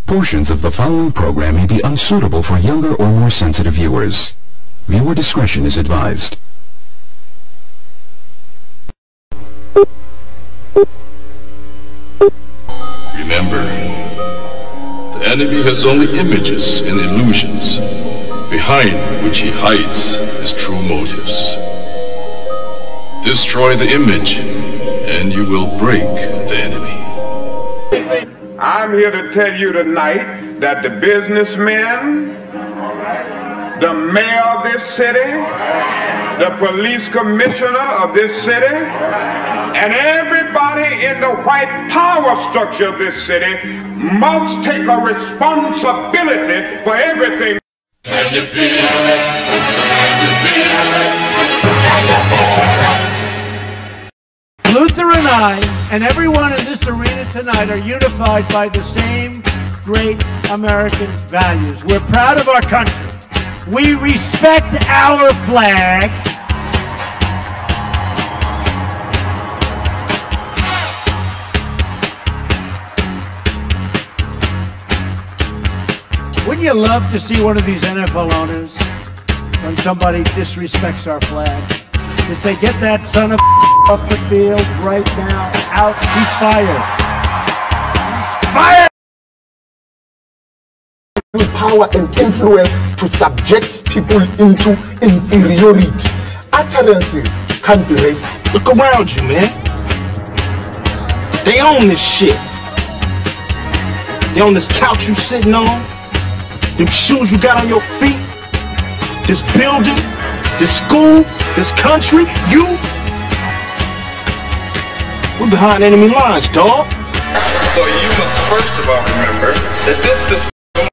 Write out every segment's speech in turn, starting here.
Portions of the following program may be unsuitable for younger or more sensitive viewers. Viewer discretion is advised. Remember, the enemy has only images and illusions, behind which he hides his true motives. Destroy the image, and you will break the enemy. I'm here to tell you tonight that the businessmen, the mayor of this city, the police commissioner of this city, and everybody in the white power structure of this city must take a responsibility for everything. Luther and I, and everyone in this arena tonight, are unified by the same great American values. We're proud of our country. We respect our flag. Wouldn't you love to see one of these NFL owners, when somebody disrespects our flag, they say, get that son of off the field right now, out, he's fired. He's fired! Use power and influence to subject people into inferiority. Utterances can't be racist. Look around you, man. They own this shit. They own this couch you sitting on, them shoes you got on your feet, this building, this school, this country, you. We're behind enemy lines, dog. So you must first of all remember that this system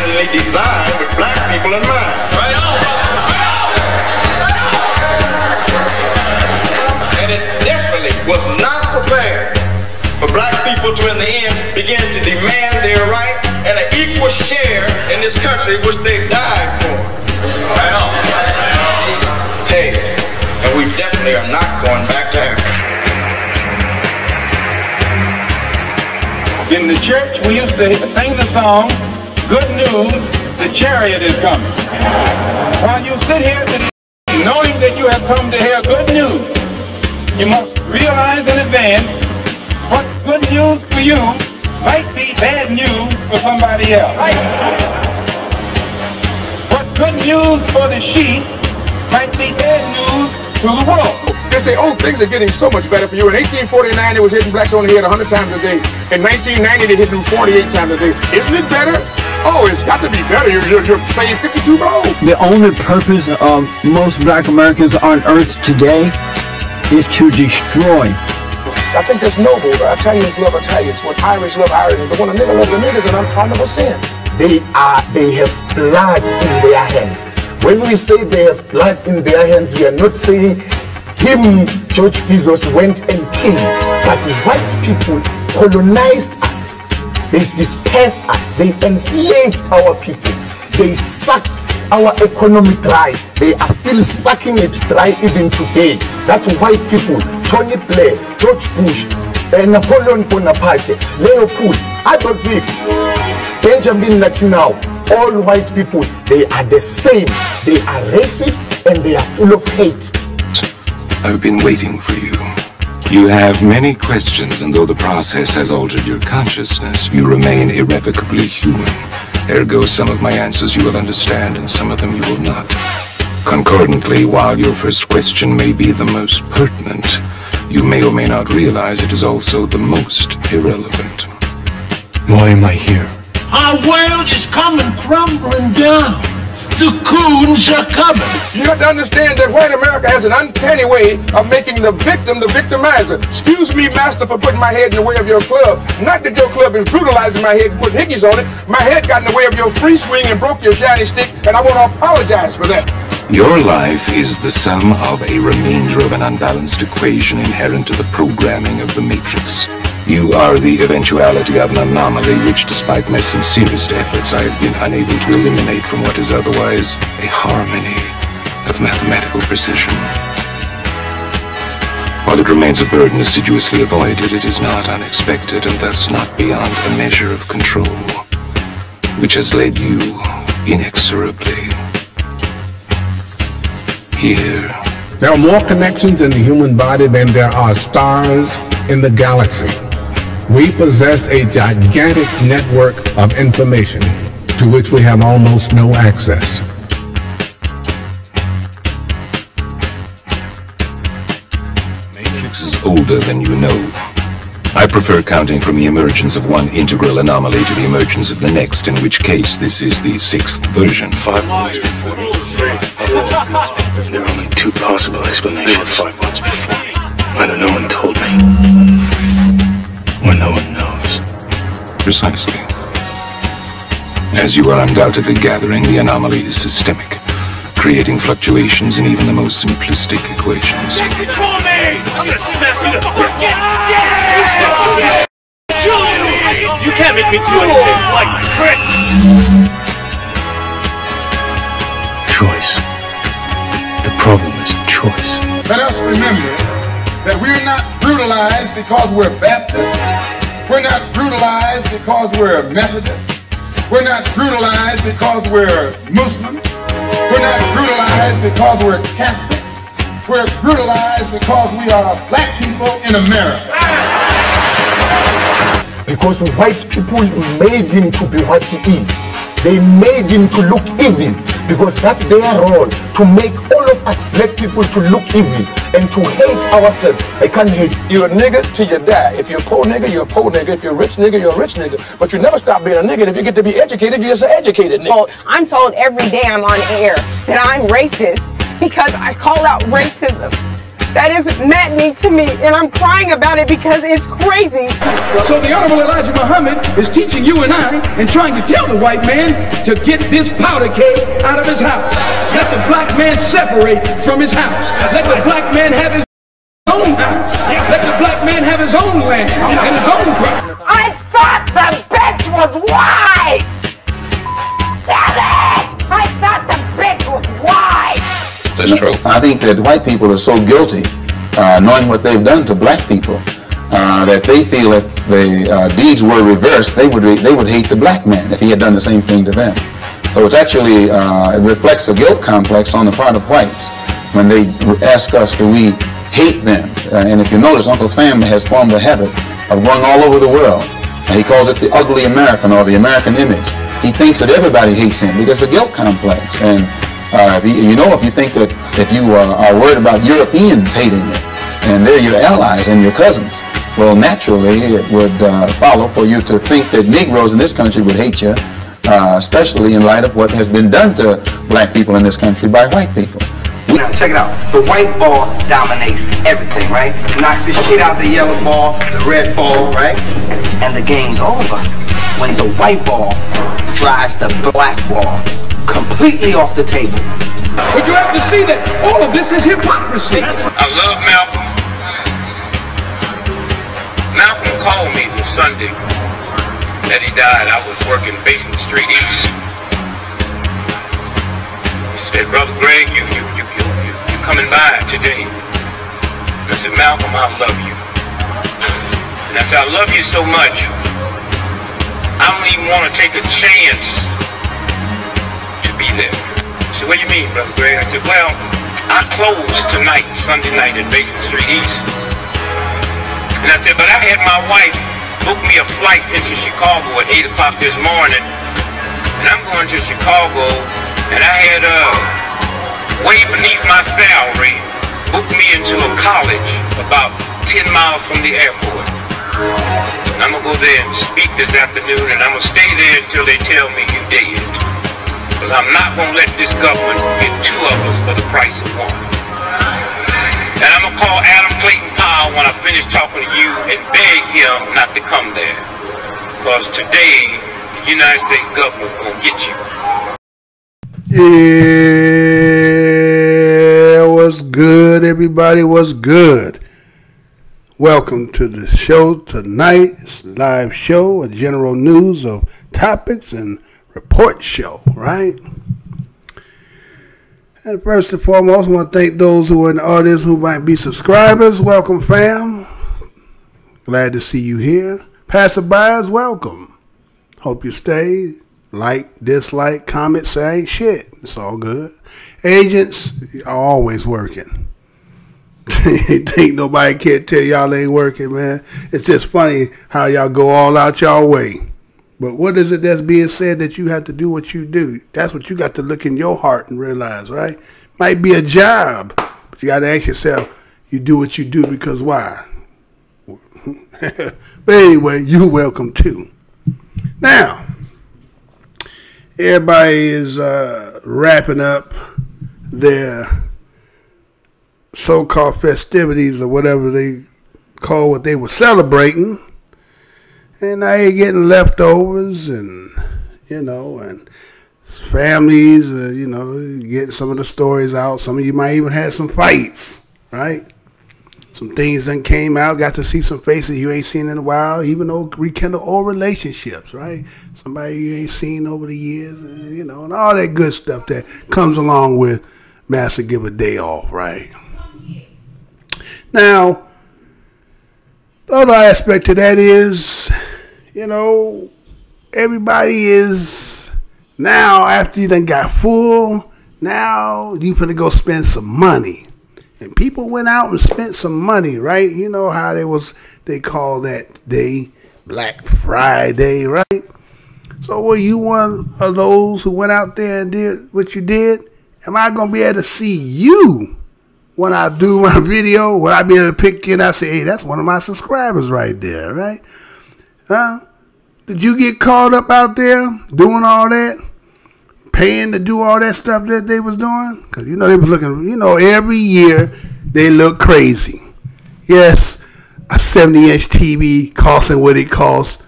is designed with black people in mind. Right on, and it definitely was not prepared for black people to, in the end, begin to demand their rights and an equal share in this country which they've died for. Right on. Hey, and we definitely are not going back to Africa. In the church, we used to sing the song, "Good news, the chariot is coming." While you sit here knowing that you have come to hear good news, you must realize in advance what good news for you might be bad news for somebody else. What good news for the sheep might be bad news to the wolf. They say, oh, things are getting so much better for you. In 1849, it was hitting blacks on the head 100 times a day. In 1990, they hit them 48 times a day. Isn't it better? Oh, it's got to be better. You're saying 52 gold. The only purpose of most black Americans on earth today is to destroy. I think that's noble. The Italians love Italians. When Irish love Irish. But when a nigga loves a nigga, it's an unpardonable sin. They have blood in their hands. When we say they have blood in their hands, we are not saying him, George Bezos, went and killed. But white people colonized us. They dispersed us. They enslaved our people. They sucked our economy dry. They are still sucking it dry even today. That's white people. Tony Blair, George Bush, Napoleon Bonaparte, Leopold, Adolf Hitler, Benjamin Netanyahu. All white people, they are the same. They are racist and they are full of hate. I've been waiting for you. You have many questions, and though the process has altered your consciousness, you remain irrevocably human. Ergo, some of my answers you will understand, and some of them you will not. Concordantly, while your first question may be the most pertinent, you may or may not realize it is also the most irrelevant. Why am I here? Our world is coming crumbling down. The coons are coming. You have to understand that white America has an uncanny way of making the victim the victimizer. Excuse me, master, for putting my head in the way of your club. Not that your club is brutalizing my head and putting hickeys on it. My head got in the way of your free swing and broke your shiny stick, and I want to apologize for that. Your life is the sum of a remainder of an unbalanced equation inherent to the programming of the Matrix. You are the eventuality of an anomaly which, despite my sincerest efforts, I have been unable to eliminate from what is otherwise a harmony of mathematical precision. While it remains a burden assiduously avoided, it is not unexpected and thus not beyond a measure of control, which has led you inexorably here. There are more connections in the human body than there are stars in the galaxy. We possess a gigantic network of information to which we have almost no access. Matrix is older than you know. I prefer counting from the emergence of one integral anomaly to the emergence of the next, in which case this is the 6th version. 5 months before me. There are only 2 possible explanations. 5 months before me. Either no one told me, or no one knows. Precisely. As you are undoubtedly gathering, the anomaly is systemic, creating fluctuations in even the most simplistic equations. Control me! I'm gonna smash you to fucking You can't make me do anything like Chris! Choice. The problem is choice. Let us remember that we're not brutalized because we're Baptists. We're not brutalized because we're Methodists. We're not brutalized because we're Muslims. We're not brutalized because we're Catholics. We're brutalized because we are black people in America. Because white people made him to be what he is. They made him to look evil, because that's their role, to make all of us black people to look evil and to hate ourselves. I can't hate you. You're a nigga till you die. If you're a poor nigga, you're a poor nigga. If you're a rich nigga, you're a rich nigga. But you never stop being a nigga. If you get to be educated, you're just an educated nigga. I'm told every day I'm on air that I'm racist because I call out racism. That is maddening to me, and I'm crying about it because it's crazy. So the Honorable Elijah Muhammad is teaching you and I and trying to tell the white man to get this powder keg out of his house. Let the black man separate from his house. Let the black man have his own house. Let the black man have his own land and his own property. I thought the bitch was white! Damn it! I thought the bitch was white! That's true. I think that white people are so guilty, knowing what they've done to black people, that they feel if the deeds were reversed, they would hate the black man if he had done the same thing to them. So it's actually, it reflects a guilt complex on the part of whites when they ask us, do we hate them? And if you notice, Uncle Sam has formed a habit of going all over the world. He calls it the ugly American, or the American image. He thinks that everybody hates him because it's a guilt complex. And if you think that if you are worried about Europeans hating you, and they're your allies and your cousins, well, naturally it would follow for you to think that Negroes in this country would hate you, especially in light of what has been done to black people in this country by white people. Now, check it out. The white ball dominates everything, right? Knocks the shit out the yellow ball, the red ball, right? And the game's over when the white ball drives the black ball completely off the table. But you have to see that all of this is hypocrisy. I love Malcolm. Malcolm called me the Sunday that he died. I was working Basin Street East. He said, Brother Greg, you coming by today? And I said, Malcolm, I love you. And I said, I love you so much, I don't even want to take a chance to be there. He said, what do you mean, Brother Greg? I said, well, I close tonight, Sunday night at Basin Street East. And I said, but I had my wife book me a flight into Chicago at 8 o'clock this morning. And I'm going to Chicago, and I had way beneath my salary, booked me into a college about 10 miles from the airport. And I'm going to go there and speak this afternoon, and I'm going to stay there until they tell me you dead. Because I'm not going to let this government get 2 of us for the price of 1. And I'm going to call Adam Clayton Powell when I finish talking to you and beg him not to come there. Because today, the United States government will get you. Yeah, what's good, everybody? What's good? Welcome to the show tonight. It's a live show, a general news of topics and report show, right? And first and foremost, I want to thank those who are in the audience who might be subscribers. Welcome, fam. Glad to see you here. Passerbyers, welcome. Hope you stay. Like, dislike, comment, say ain't shit. It's all good. Agents, you're always working. Think nobody can't tell y'all ain't working, man. It's just funny how y'all go all out y'all way. But what is it that's being said that you have to do what you do? That's what you got to look in your heart and realize, right? Might be a job, but you got to ask yourself, you do what you do because why? But anyway, you're welcome too. Now, everybody is wrapping up their so-called festivities or whatever they call what they were celebrating. And now you're getting leftovers and, you know, and families, you know, getting some of the stories out. Some of you might even have some fights, right? Some things that came out, got to see some faces you ain't seen in a while, even though rekindle old relationships, right? Somebody you ain't seen over the years, and, you know, and all that good stuff that comes along with Master Give a Day Off, right? Now, the other aspect to that is, you know, everybody is now, after you done got full, now you finna go spend some money. And people went out and spent some money, right? You know how they call that day Black Friday, right? So were you one of those who went out there and did what you did? Am I gonna be able to see you when I do my video? Will I be able to pick you and I say, hey, that's one of my subscribers right there, right? Did you get caught up out there doing all that? Paying to do all that stuff that they was doing? Because, you know, they was looking, you know, every year they look crazy. Yes, a 70-inch TV costing what it costs.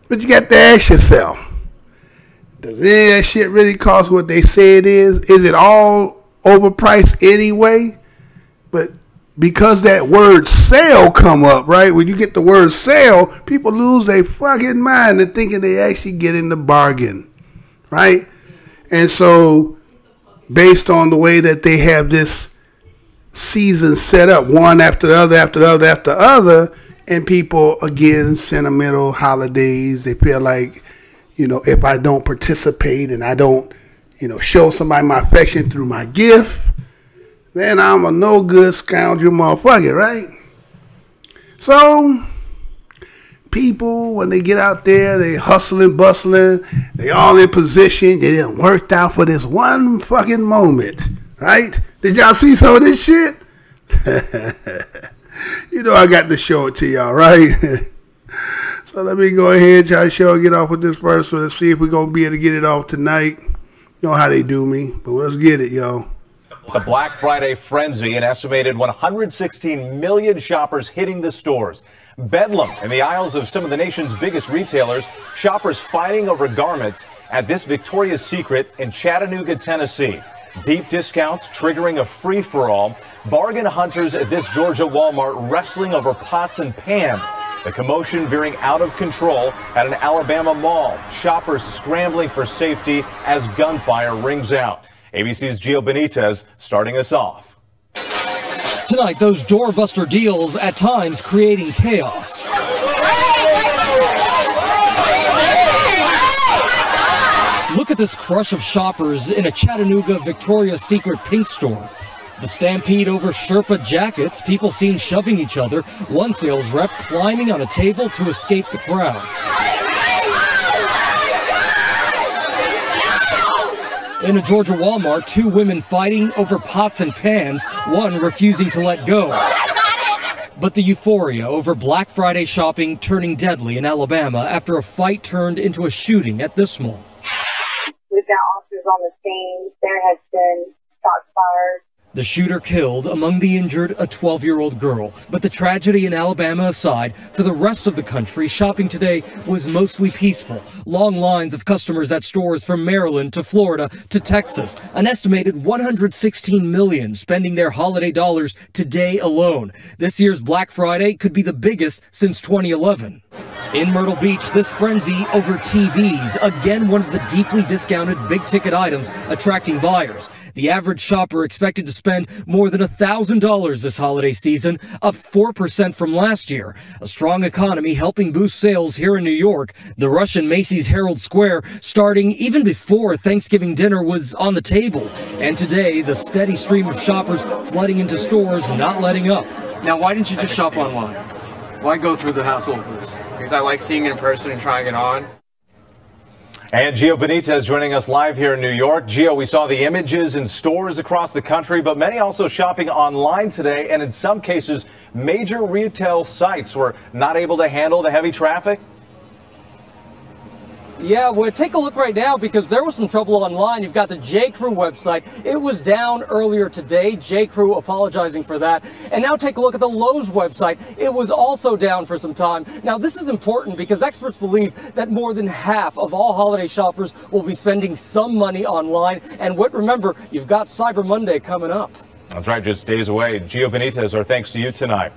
But you got to ask yourself, does any of that shit really cost what they say it is? Is it all overpriced anyway? But because that word sale come up, right? When you get the word sale, people lose their fucking mind and thinking they actually get in the bargain, right? And so, based on the way that they have this season set up, one after the other, after the other, after the other, and people, again, sentimental holidays, they feel like, you know, if I don't participate and I don't, you know, show somebody my affection through my gift, then I'm a no good scoundrel motherfucker, right? So, people, when they get out there, they hustling, bustling, they all in position, they done worked out for this one fucking moment, right? Did y'all see some of this shit? You know I got to show it to y'all, right? So let me go ahead, try to get off with this first one. Let's see if we're going to be able to get it off tonight. You know how they do me, but let's get it, y'all. The Black Friday frenzy, an estimated 116 million shoppers hitting the stores. Bedlam in the aisles of some of the nation's biggest retailers, shoppers fighting over garments at this Victoria's Secret in Chattanooga, Tennessee. Deep discounts triggering a free-for-all. Bargain hunters at this Georgia Walmart wrestling over pots and pans. The commotion veering out of control at an Alabama mall. Shoppers scrambling for safety as gunfire rings out. ABC's Gio Benitez starting us off. Tonight, those doorbuster deals at times creating chaos. Look at this crush of shoppers in a Chattanooga Victoria's Secret pink store. The stampede over Sherpa jackets, people seen shoving each other, one sales rep climbing on a table to escape the crowd. In a Georgia Walmart, two women fighting over pots and pans, one refusing to let go. But the euphoria over Black Friday shopping turning deadly in Alabama after a fight turned into a shooting at this mall. We've got officers on the scene. There has been shots fired. The shooter killed, among the injured, a 12-year-old girl. But the tragedy in Alabama aside, for the rest of the country, shopping today was mostly peaceful. Long lines of customers at stores from Maryland to Florida to Texas. An estimated 116 million spending their holiday dollars today alone. This year's Black Friday could be the biggest since 2011. In Myrtle Beach, this frenzy over TVs, again one of the deeply discounted big-ticket items attracting buyers. The average shopper expected to spend more than $1,000 this holiday season, up 4% from last year. A strong economy helping boost sales here in New York. The rush in Macy's Herald Square starting even before Thanksgiving dinner was on the table. And today, the steady stream of shoppers flooding into stores not letting up. Now, why didn't you just shop online? Why go through the hassle of this? Because I like seeing it in person and trying it on. And Gio Benitez joining us live here in New York. Gio, we saw the images in stores across the country, but many also shopping online today. And in some cases, major retail sites were not able to handle the heavy traffic. Yeah, well, take a look right now because there was some trouble online. You've got the J.Crew website. It was down earlier today. J.Crew apologizing for that. And now take a look at the Lowe's website. It was also down for some time. Now, this is important because experts believe that more than half of all holiday shoppers will be spending some money online. And remember, you've got Cyber Monday coming up. That's right, just days away. Gio Benitez, our thanks to you tonight.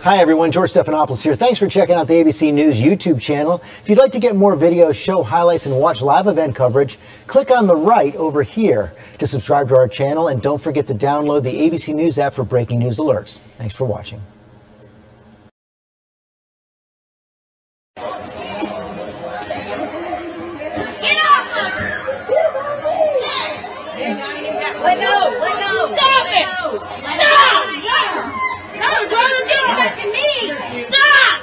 Hi everyone, George Stephanopoulos here. Thanks for checking out the ABC News YouTube channel. If you'd like to get more videos, show highlights, and watch live event coverage, click on the right over here to subscribe to our channel, and don't forget to download the ABC News app for breaking news alerts. Thanks for watching. Let go! Let go! Stop it! Stop! No, don't do that to me! Stop!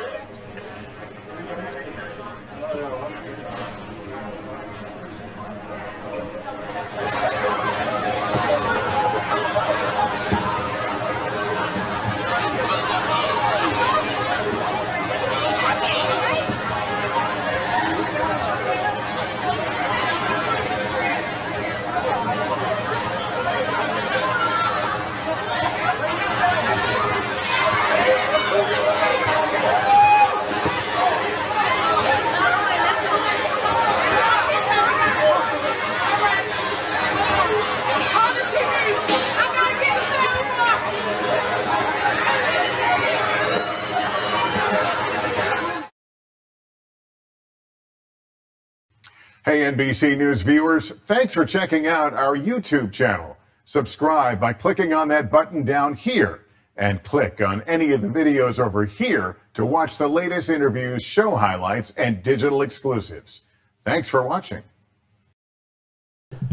Hey, NBC News viewers, thanks for checking out our YouTube channel. Subscribe by clicking on that button down here and click on any of the videos over here to watch the latest interviews, show highlights, and digital exclusives. Thanks for watching.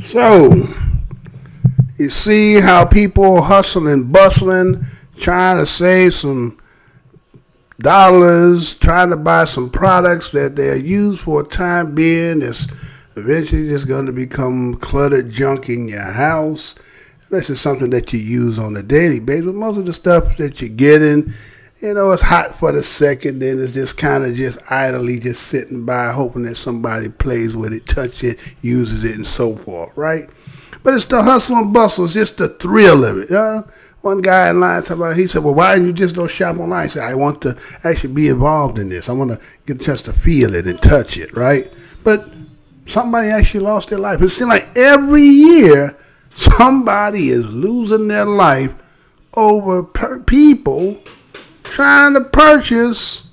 So, you see how people hustling, bustling, trying to save some dollars, trying to buy some products that they're used for a time being. It's eventually just going to become cluttered junk in your house. This is something that you use on a daily basis. Most of the stuff that you're getting, you know, it's hot for the second, then it's just kind of just idly just sitting by hoping that somebody plays with it, touches it, uses it, and so forth, right? But it's the hustle and bustle. It's just the thrill of it. One guy in line talking about, he said, well, why didn't you just don't shop online? He said, I want to actually be involved in this. I want to get a chance to feel it and touch it, right? But somebody actually lost their life. It seems like every year somebody is losing their life over people trying to purchase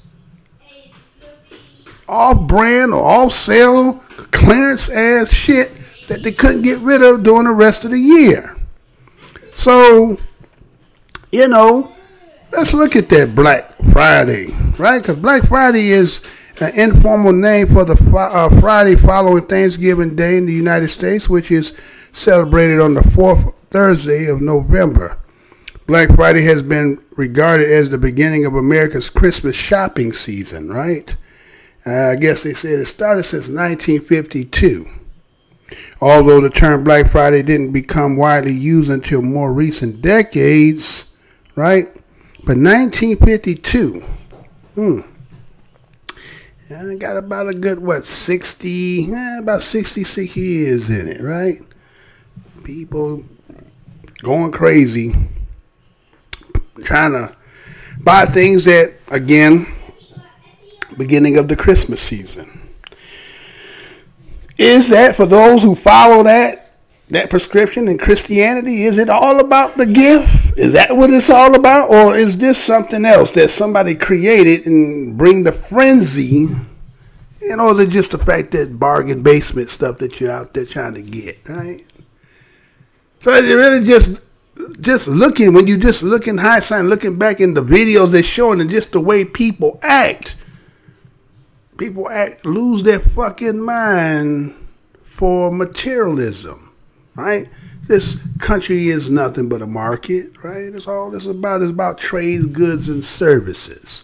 off-brand or off-sale clearance-ass shit that they couldn't get rid of during the rest of the year. So, you know, let's look at that Black Friday, right? Because Black Friday is an informal name for the Friday following Thanksgiving Day in the United States, which is celebrated on the fourth Thursday of November. Black Friday has been regarded as the beginning of America's Christmas shopping season, right? I guess they said it started since 1952. Although the term Black Friday didn't become widely used until more recent decades, right? But 1952, I got about a good, about 66 years in it, right? People going crazy, trying to buy things that, again, beginning of the Christmas season. Is that, for those who follow that, that prescription in Christianity? Is it all about the gift? Is that what it's all about? Or is this something else that somebody created and bring the frenzy, you know, than just the fact that bargain basement stuff that you're out there trying to get, right? So it's really just looking, when you just look in hindsight, looking back in the videos they're showing and just the way people act, lose their fucking mind for materialism, right? This country is nothing but a market, right? That's all this is about. It's about trades, goods, and services.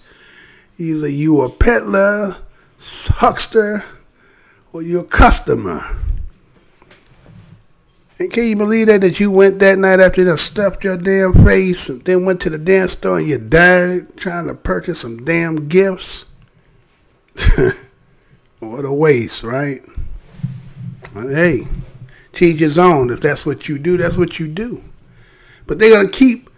Either you a peddler, huckster, or you're a customer. And can you believe that you went that night after you stuffed your damn face and then went to the damn store and you died trying to purchase some damn gifts? What a waste, right? Hey, to each his own. If that's what you do, that's what you do. But they're going to keep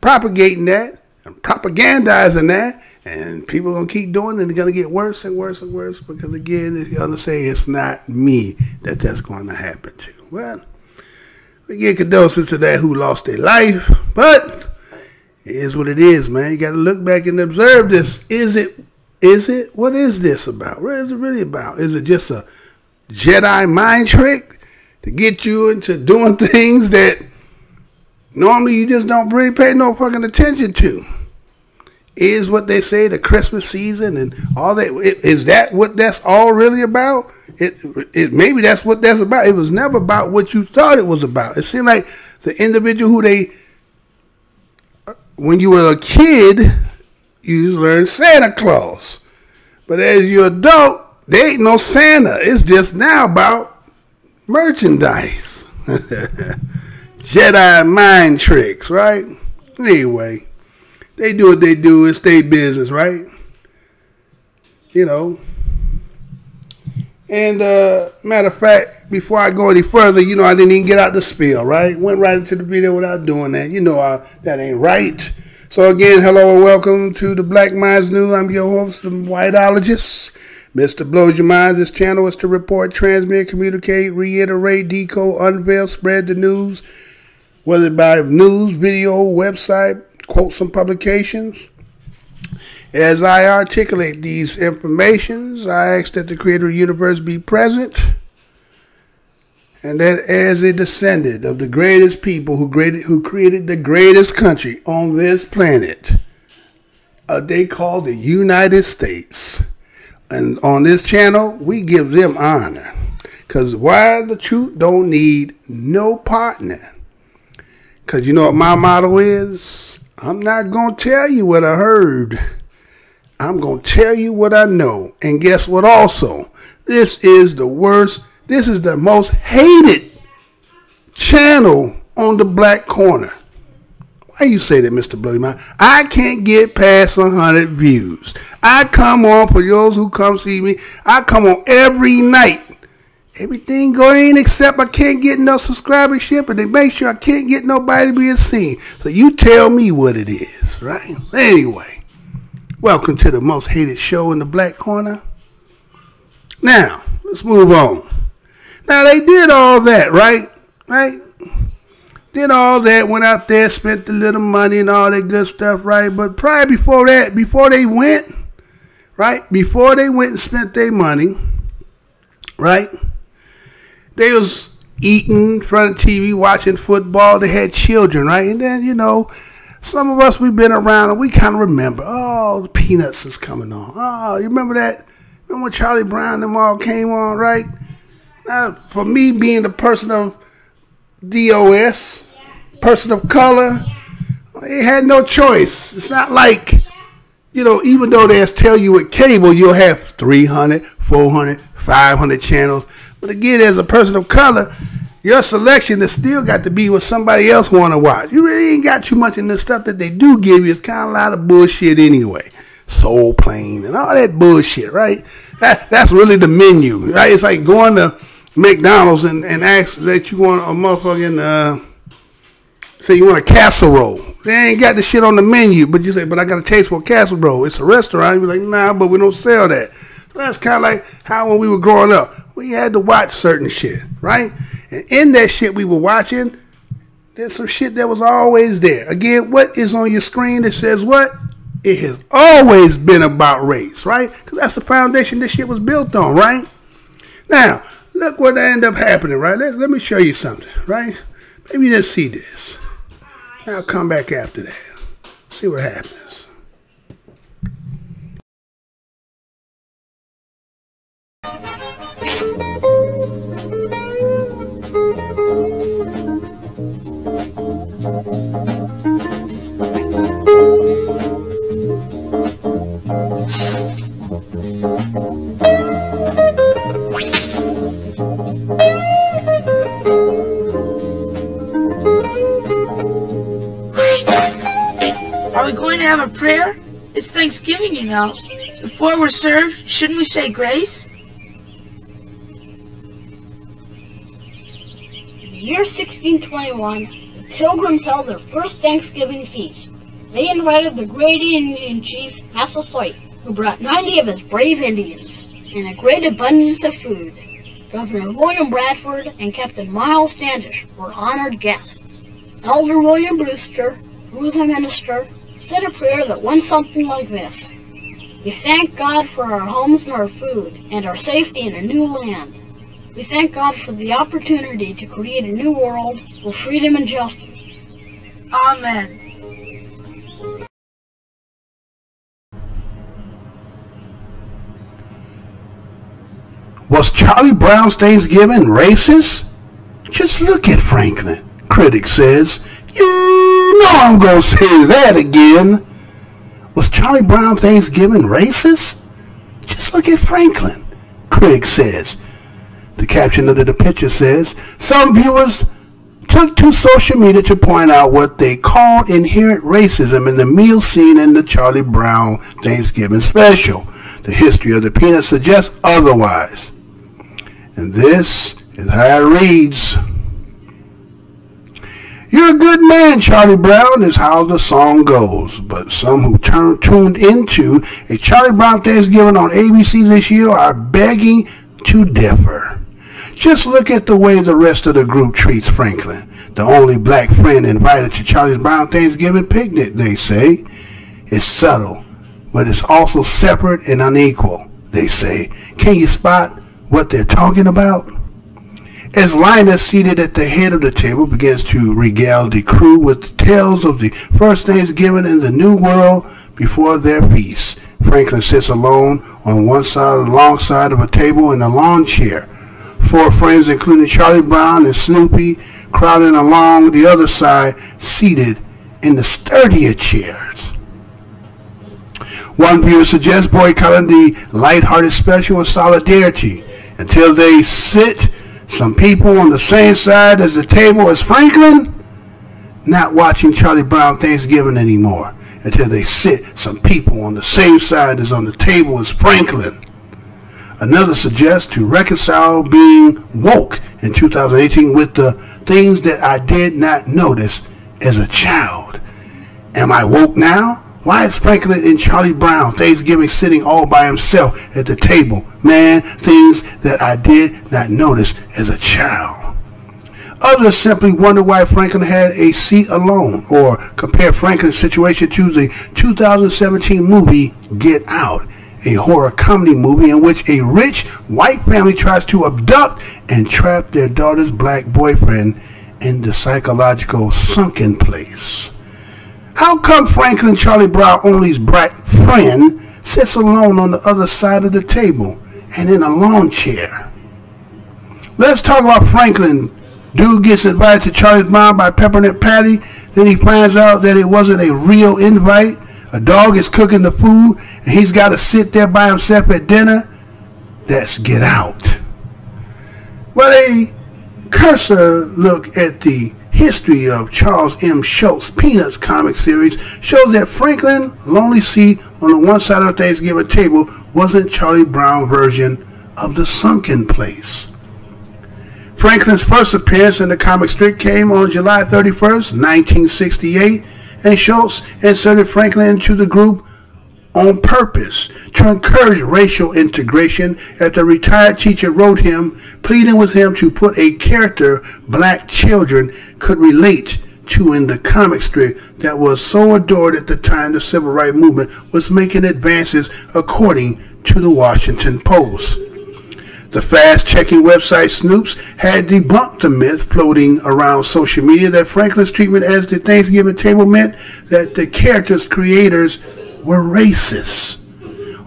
propagating that and propagandizing that, and people are going to keep doing it, and it's going to get worse and worse and worse because, again, they're going to say it's not me that's going to happen to. Well, we give condolences to that who lost their life, but it is what it is, man. You got to look back and observe this. Is it? What is this about? What is it really about? Is it just a Jedi mind trick to get you into doing things that normally you just don't really pay no fucking attention to? Is what they say the Christmas season and all that, is that what that's all really about? Maybe that's what that's about. It was never about what you thought it was about. It seemed like the individual who when you were a kid, you learned Santa Claus. But as you're adult, there ain't no Santa. It's just now about merchandise. Jedi mind tricks, right? Anyway, they do what they do. It's their business, right? You know. And matter of fact, before I go any further, you know, I didn't even get out the spiel, right? Went right into the video without doing that. You know, that ain't right. So again, hello and welcome to the Black Minds News. I'm your host, the Whiteologist. Mr. Blows Your Mind. This channel is to report, transmit, communicate, reiterate, decode, unveil, spread the news, whether by news, video, website, quotes and publications. As I articulate these informations, I ask that the creator of the universe be present, and that as a descendant of the greatest people who created the greatest country on this planet, they call the United States. And on this channel, we give them honor. Because why the truth don't need no partner. Because you know what my motto is? I'm not going to tell you what I heard. I'm going to tell you what I know. And guess what also? This is the worst. This is the most hated channel on the Black Corner. Why you say that, Mr. Blow Your Mind? I can't get past 100 views. I come on, for those who come see me, I come on every night. Everything going except I can't get no subscribership, and they make sure I can't get nobody being seen. So you tell me what it is, right? Anyway, welcome to the most hated show in the Black Corner. Now, let's move on. Now, they did all that, right? Did all that, went out there, spent a little money and all that good stuff, right? But prior before that, before they went and spent their money, right? They was eating in front of TV, watching football. They had children, right? And then, you know, some of us, we've been around and we kind of remember, oh, the Peanuts is coming on. Oh, you remember that? Remember when Charlie Brown and them all came on, right? Now, for me being the person of DOS, person of color, they had no choice. It's not like, you know, even though they tell you with cable, you'll have 300, 400, 500 channels. But again, as a person of color, your selection has still got to be what somebody else want to watch. You really ain't got too much in the stuff that they do give you. It's kind of a lot of bullshit anyway. Soul Plane and all that bullshit, right? That's really the menu, right? It's like going to McDonald's and ask that you want a motherfucking, say you want a casserole. They ain't got the shit on the menu, but you say, but I got a taste for a casserole. It's a restaurant. You're like, nah, but we don't sell that. That's kind of like how when we were growing up, we had to watch certain shit, right? And in that shit we were watching, there's some shit that was always there. Again, what is on your screen that says what? It has always been about race, right? Because that's the foundation this shit was built on, right? Now, look what ended up happening, right? Let me show you something, right? Maybe you didn't see this. I'll come back after that. See what happens. Are we going to have a prayer? It's Thanksgiving, you know. Before we're served, shouldn't we say grace? In the year 1621, the Pilgrims held their first Thanksgiving feast. They invited the great Indian chief, Massasoit, who brought 90 of his brave Indians, and a great abundance of food. Governor William Bradford and Captain Miles Standish were honored guests. Elder William Brewster, who was a minister, said a prayer that went something like this. We thank God for our homes and our food, and our safety in a new land. We thank God for the opportunity to create a new world with freedom and justice. Amen. Was Charlie Brown's Thanksgiving racist? Just look at Franklin, critic says. You know I'm going to say that again. Was Charlie Brown Thanksgiving racist? Just look at Franklin, critic says. The caption under the picture says, some viewers took to social media to point out what they called inherent racism in the meal scene in the Charlie Brown Thanksgiving special. The history of the peanut suggests otherwise. And this is how it reads. You're a good man, Charlie Brown, is how the song goes. But some who tuned into a Charlie Brown Thanksgiving on ABC this year are begging to differ. Just look at the way the rest of the group treats Franklin, the only black friend invited to Charlie Brown Thanksgiving picnic, they say. It's subtle, but it's also separate and unequal, they say. Can you spot what they're talking about? As Linus, seated at the head of the table, begins to regale the crew with tales of the first Thanksgiving in the New World before their feast, Franklin sits alone on one side, alongside of a table in a lawn chair. Four friends, including Charlie Brown and Snoopy, crowding along the other side, seated in the sturdier chairs. One viewer suggests boycotting the lighthearted special in solidarity until they sit some people on the same side as the table as Franklin, not watching Charlie Brown Thanksgiving anymore, until they sit some people on the same side as on the table as Franklin. Another suggests to reconcile being woke in 2018 with the things that I did not notice as a child. Am I woke now? Why is Franklin and Charlie Brown Thanksgiving sitting all by himself at the table? Man, things that I did not notice as a child. Others simply wonder why Franklin had a seat alone, or compare Franklin's situation to the 2017 movie Get Out, a horror comedy movie in which a rich white family tries to abduct and trap their daughter's black boyfriend in the psychological sunken place. How come Franklin Charlie Brown only's black friend sits alone on the other side of the table and in a lawn chair? Let's talk about Franklin. Dude gets invited to Charlie Brown by Peppermint Patty. Then he finds out that it wasn't a real invite. A dog is cooking the food and he's got to sit there by himself at dinner. That's Get Out. Well, a cursory look at the history of Charles M. Schulz's Peanuts comic series shows that Franklin, lonely seat on the one side of the Thanksgiving table, wasn't Charlie Brown's version of the sunken place. Franklin's first appearance in the comic strip came on July 31st, 1968, and Schulz inserted Franklin into the group on purpose to encourage racial integration, as the retired teacher wrote him, pleading with him to put a character black children could relate to in the comic strip that was so adored at the time the civil rights movement was making advances, according to the Washington Post. The fast-checking website Snoops had debunked the myth floating around social media that Franklin's treatment as the Thanksgiving table meant that the character's creators were racist.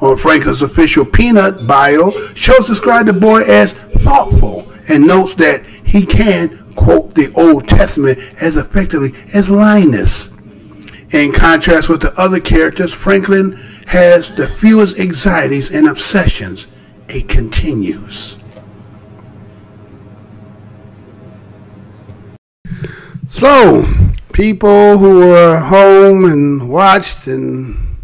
On Franklin's official Peanut bio, Schultz described the boy as thoughtful and notes that he can quote the Old Testament as effectively as Linus. In contrast with the other characters, Franklin has the fewest anxieties and obsessions. It continues. So, people who were home and watched and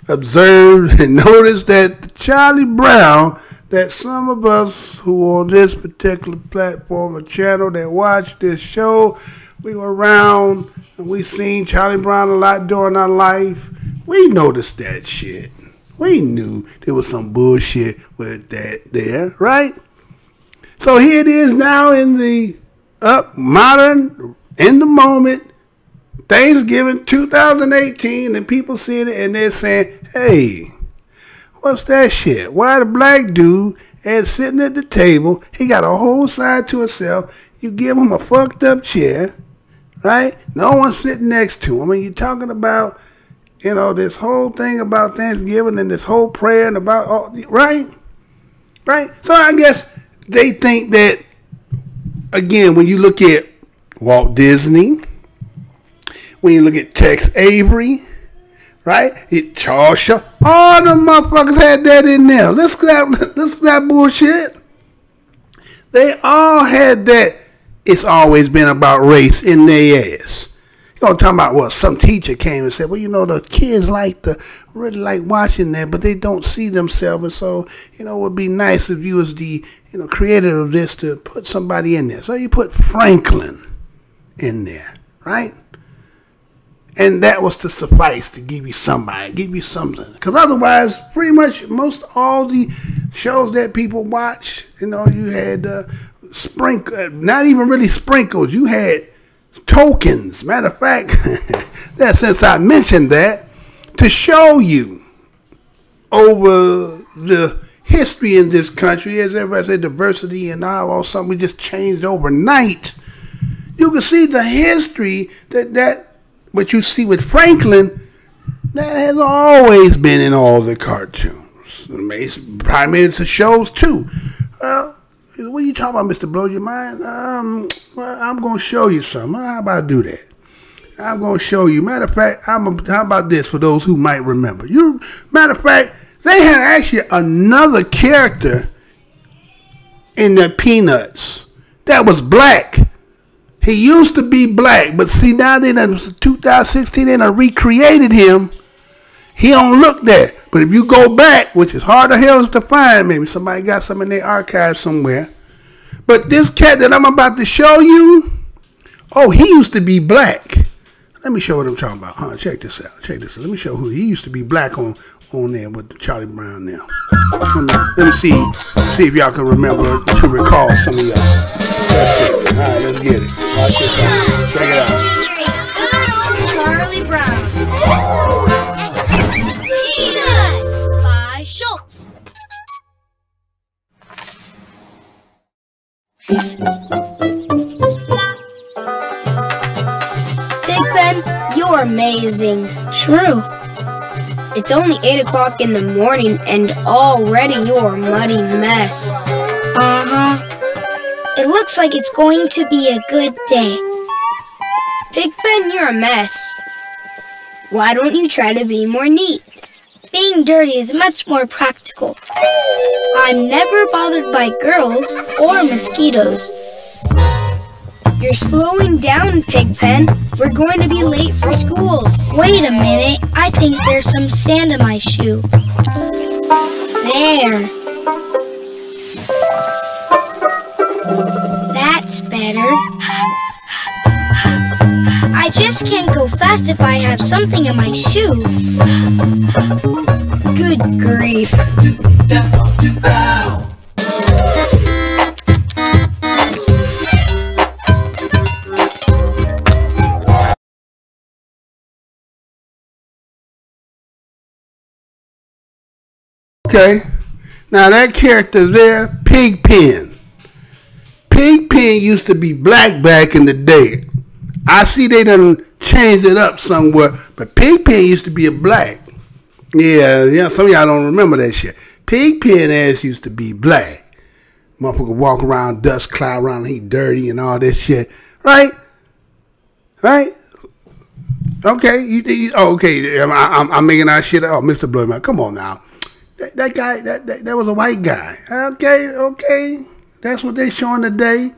observed and noticed that Charlie Brown, that some of us who on this particular platform or channel that watched this show, we were around and we seen Charlie Brown a lot during our life. We noticed that shit. We knew there was some bullshit with that there, right? So here it is now in the modern, in the moment, Thanksgiving 2018, and people seeing it and they're saying, hey, what's that shit? Why the black dude is sitting at the table, he got a whole side to himself, you give him a fucked up chair, right? No one's sitting next to him, and you're talking about, you know, this whole thing about Thanksgiving and this whole prayer and about all, right? Right? So I guess they think that, again, when you look at Walt Disney, when you look at Tex Avery, right? Charles Shaw, all them motherfuckers had that in there. Listen to that bullshit. They all had that. It's always been about race in their ass. You know, talking about, well, some teacher came and said, well, you know, the kids really like watching that, but they don't see themselves. And so, you know, it would be nice if you was the, you know, creator of this to put somebody in there. So you put Franklin in there, right? And that was to suffice to give you somebody, give you something. Because otherwise, pretty much most all the shows that people watch, you know, you had not even really sprinkles. You had tokens. Matter of fact, that since I mentioned that, to show you over the history in this country, as everybody said, diversity and all something we just changed overnight. You can see the history that what you see with Franklin, that has always been in all the cartoons, primarily the shows too. What are you talking about, Mr. Blow Your Mind? Well, I'm going to show you something. How about I do that? I'm going to show you. Matter of fact, how about this for those who might remember? Matter of fact, they had actually another character in the Peanuts that was black. He used to be black, but see, now in 2016, they done recreated him. He don't look that. But if you go back, which is hard to hell to find, maybe somebody got some in their archive somewhere. But this cat that I'm about to show you, oh, he used to be black. Let me show what I'm talking about. Huh? Check this out. Check this out. Let me show who he used to be black on there with Charlie Brown now. Let me see if y'all can remember to recall some of y'all. That's it. All right, let's get it. Watch this out. Check it out. Charlie Brown. Peanuts by Schultz. Big Ben, you're amazing. True. It's only 8 o'clock in the morning and already you're a muddy mess. Uh-huh. It looks like it's going to be a good day. Big Ben, you're a mess. Why don't you try to be more neat? Being dirty is much more practical. I'm never bothered by girls or mosquitoes. You're slowing down, Pigpen. We're going to be late for school. Wait a minute. I think there's some sand in my shoe. There. That's better. I I just can't go fast if I have something in my shoe. Good grief. Okay, now that character there, Pigpen. Pigpen used to be black back in the day. I see they done changed it up somewhat, but Pigpen used to be a black. Yeah, some of y'all don't remember that shit. Pigpen ass used to be black. Motherfucker walk around, dust cloud around, he dirty and all this shit. Right? Right? Okay, okay, I'm making that shit up. Oh, Mr. Bloodman, come on now. That guy, that was a white guy. Okay. That's what they showing today.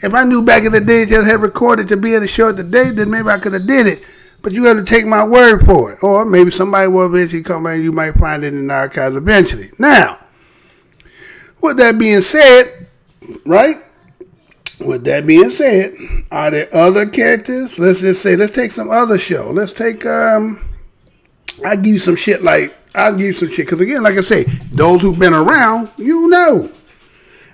If I knew back in the day that had recorded to be able to show it today, then maybe I could have did it. But you have to take my word for it. Or maybe somebody will eventually come back and you might find it in the archives eventually. Now, with that being said, right? With that being said, are there other characters? Let's just say, let's take some other show. Let's take, I'll give you some shit like, because again, like I say, those who've been around, you know.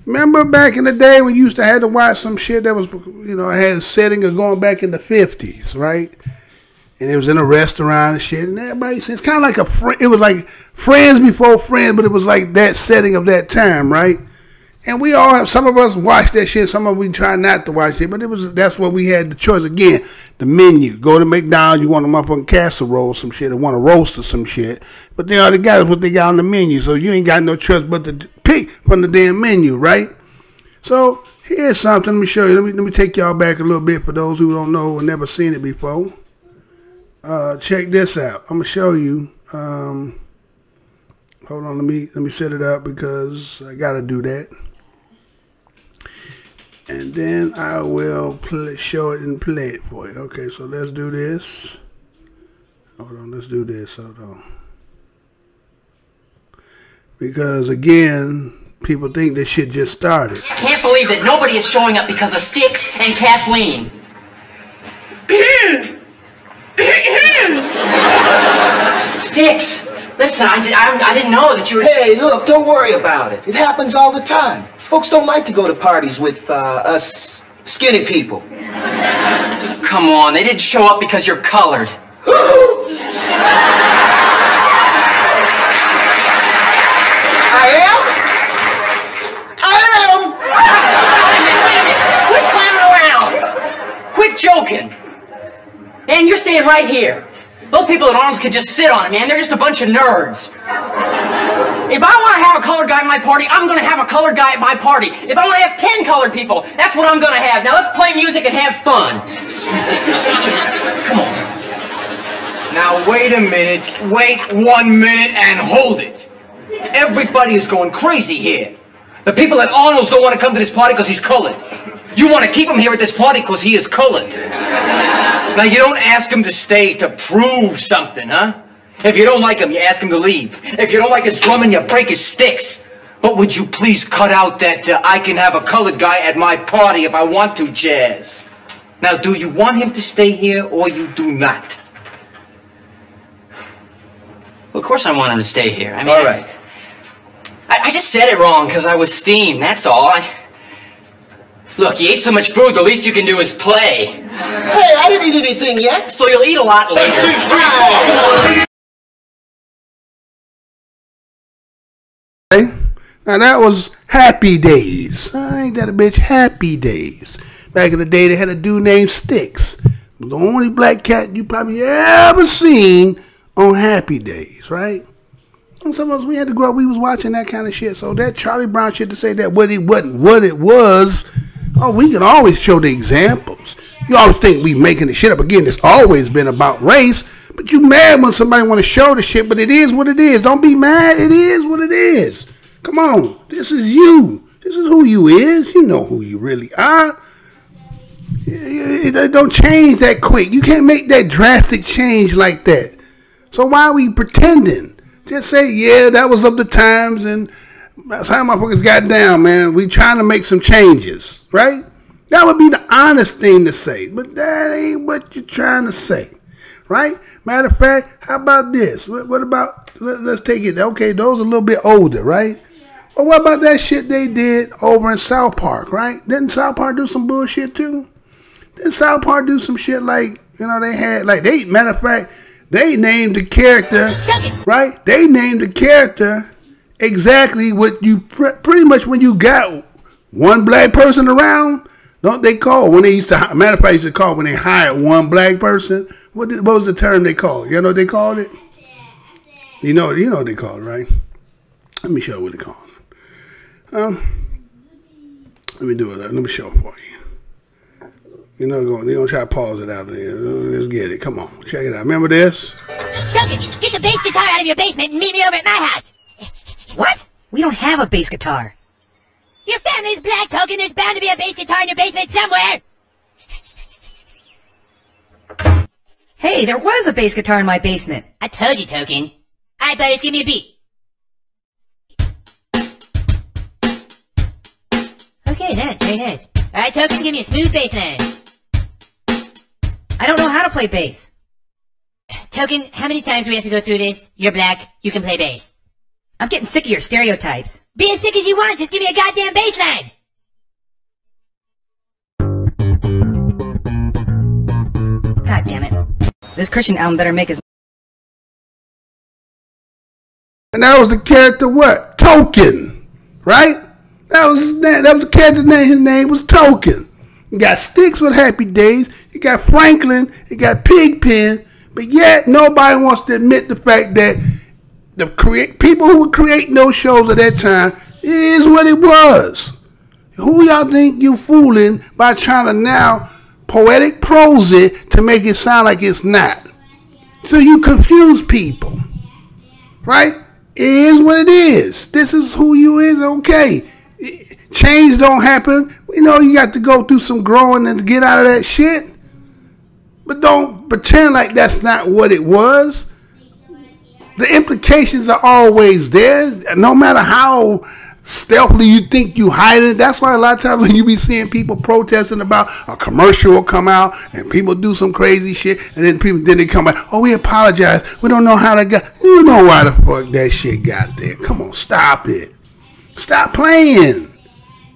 Remember back in the day when you used to have to watch some shit that was, you know, had a setting of going back in the 50s, right? And it was in a restaurant and shit, and everybody said, it's kind of like it was like Friends before Friends, but it was like that setting of that time, right? And we all have, some of us watch that shit, some of us we try not to watch it, but that's what we had the choice. Again, the menu. Go to McDonald's, you want a motherfucking casserole, some shit, or want a roast or some shit. But they already got is what they got on the menu, so you ain't got no choice but to pick from the damn menu, right? So here's something, let me show you. Let me take y'all back a little bit for those who don't know or never seen it before. Check this out. I'm gonna show you. Hold on, let me set it up because I gotta do that. And then I will show it and play it for you. Okay, so let's do this. Hold on, let's do this. Hold on. Because again, people think this shit just started. Can't believe that nobody is showing up because of Sticks and Kathleen. Sticks, listen, I didn't know that you were... Hey, look, don't worry about it. It happens all the time. Folks don't like to go to parties with us skinny people. Come on, they didn't show up because you're colored. I am? Quit clowning around. Quit joking. Man, you're staying right here. Those people at Arms can just sit on it, man. They're just a bunch of nerds. If I want to have a colored guy at my party, I'm going to have a colored guy at my party. If I want to have 10 colored people, that's what I'm going to have. Now let's play music and have fun. It's ridiculous. Come on. Now wait a minute. Wait 1 minute and hold it. Everybody is going crazy here. The people at Arnold's don't want to come to this party because he's colored. You want to keep him here at this party because he is colored. Now you don't ask him to stay to prove something, huh? If you don't like him, you ask him to leave. If you don't like his drumming, you break his sticks. But would you please cut out that I can have a colored guy at my party if I want to, Jazz? Now, do you want him to stay here or you do not? Well, of course I want him to stay here. I mean, all right. I just said it wrong because I was steamed, that's all. Look, you ate so much food, the least you can do is play. Hey, I didn't eat anything yet. So you'll eat a lot later. 1, 2, 3, 4. Okay. Now that was Happy Days. Ain't that a bitch? Happy Days. Back in the day, they had a dude named Sticks. The only black cat you probably ever seen on Happy Days, right? And some of us, we had to grow up, we was watching that kind of shit. So that Charlie Brown shit to say that what it wasn't what it was, oh, we can always show the examples. You always think we making the shit up. Again, it's always been about race, but you mad when somebody want to show the shit, but it is what it is. Don't be mad. It is what it is. Come on. This is you. This is who you is. You know who you really are. It don't change that quick. You can't make that drastic change like that. So why are we pretending? Just say, yeah, that was of the times, and that's how motherfuckers got down, man. We trying to make some changes, right? That would be the honest thing to say, but that ain't what you're trying to say, right? Matter of fact, how about this? What about, let's take it, okay, those are a little bit older, right? Well, what about that shit they did over in South Park, right? Didn't South Park do some bullshit too? Didn't South Park do some shit like, you know, they had, like, matter of fact, they named the character, right? They named the character exactly what you, pretty much when you got one black person around, don't they call, when they used to, matter of fact, used to call when they hired one black person, what was the term they called? You know what they called it? You know what they called it, right? Let me show you what they called it. Let me do it. Let me show it for you. You're gonna try to pause it out there. Let's get it. Come on, check it out. Remember this? Token, get the bass guitar out of your basement and meet me over at my house. What? We don't have a bass guitar. Your family's black, Token. There's bound to be a bass guitar in your basement somewhere. Hey, there was a bass guitar in my basement. I told you, Token. All right, buddies, give me a beat. Okay, nice, very nice. All right, Token, give me a smooth bass line. I don't know how to play bass. Token, how many times do we have to go through this? You're black, you can play bass. I'm getting sick of your stereotypes. Be as sick as you want, just give me a goddamn bass line. God damn it. This Christian album better make his... And that was the character what? Token, right? That was the character's name. His name was Token. You got Sticks with Happy Days. You got Franklin. You got Pigpen. But yet nobody wants to admit the fact that the people who were creating those shows at that time, it is what it was. Who y'all think you fooling by trying to now poetic prose it to make it sound like it's not? So you confuse people, right? It is what it is. This is who you is, okay. Change don't happen. We know you got to go through some growing and get out of that shit. But don't pretend like that's not what it was. The implications are always there, no matter how stealthily you think you hide it. That's why a lot of times when you be seeing people protesting about a commercial will come out and people do some crazy shit, and then they come back, oh, we apologize. We don't know how that got. You know why the fuck that shit got there. Come on, stop it. Stop playing.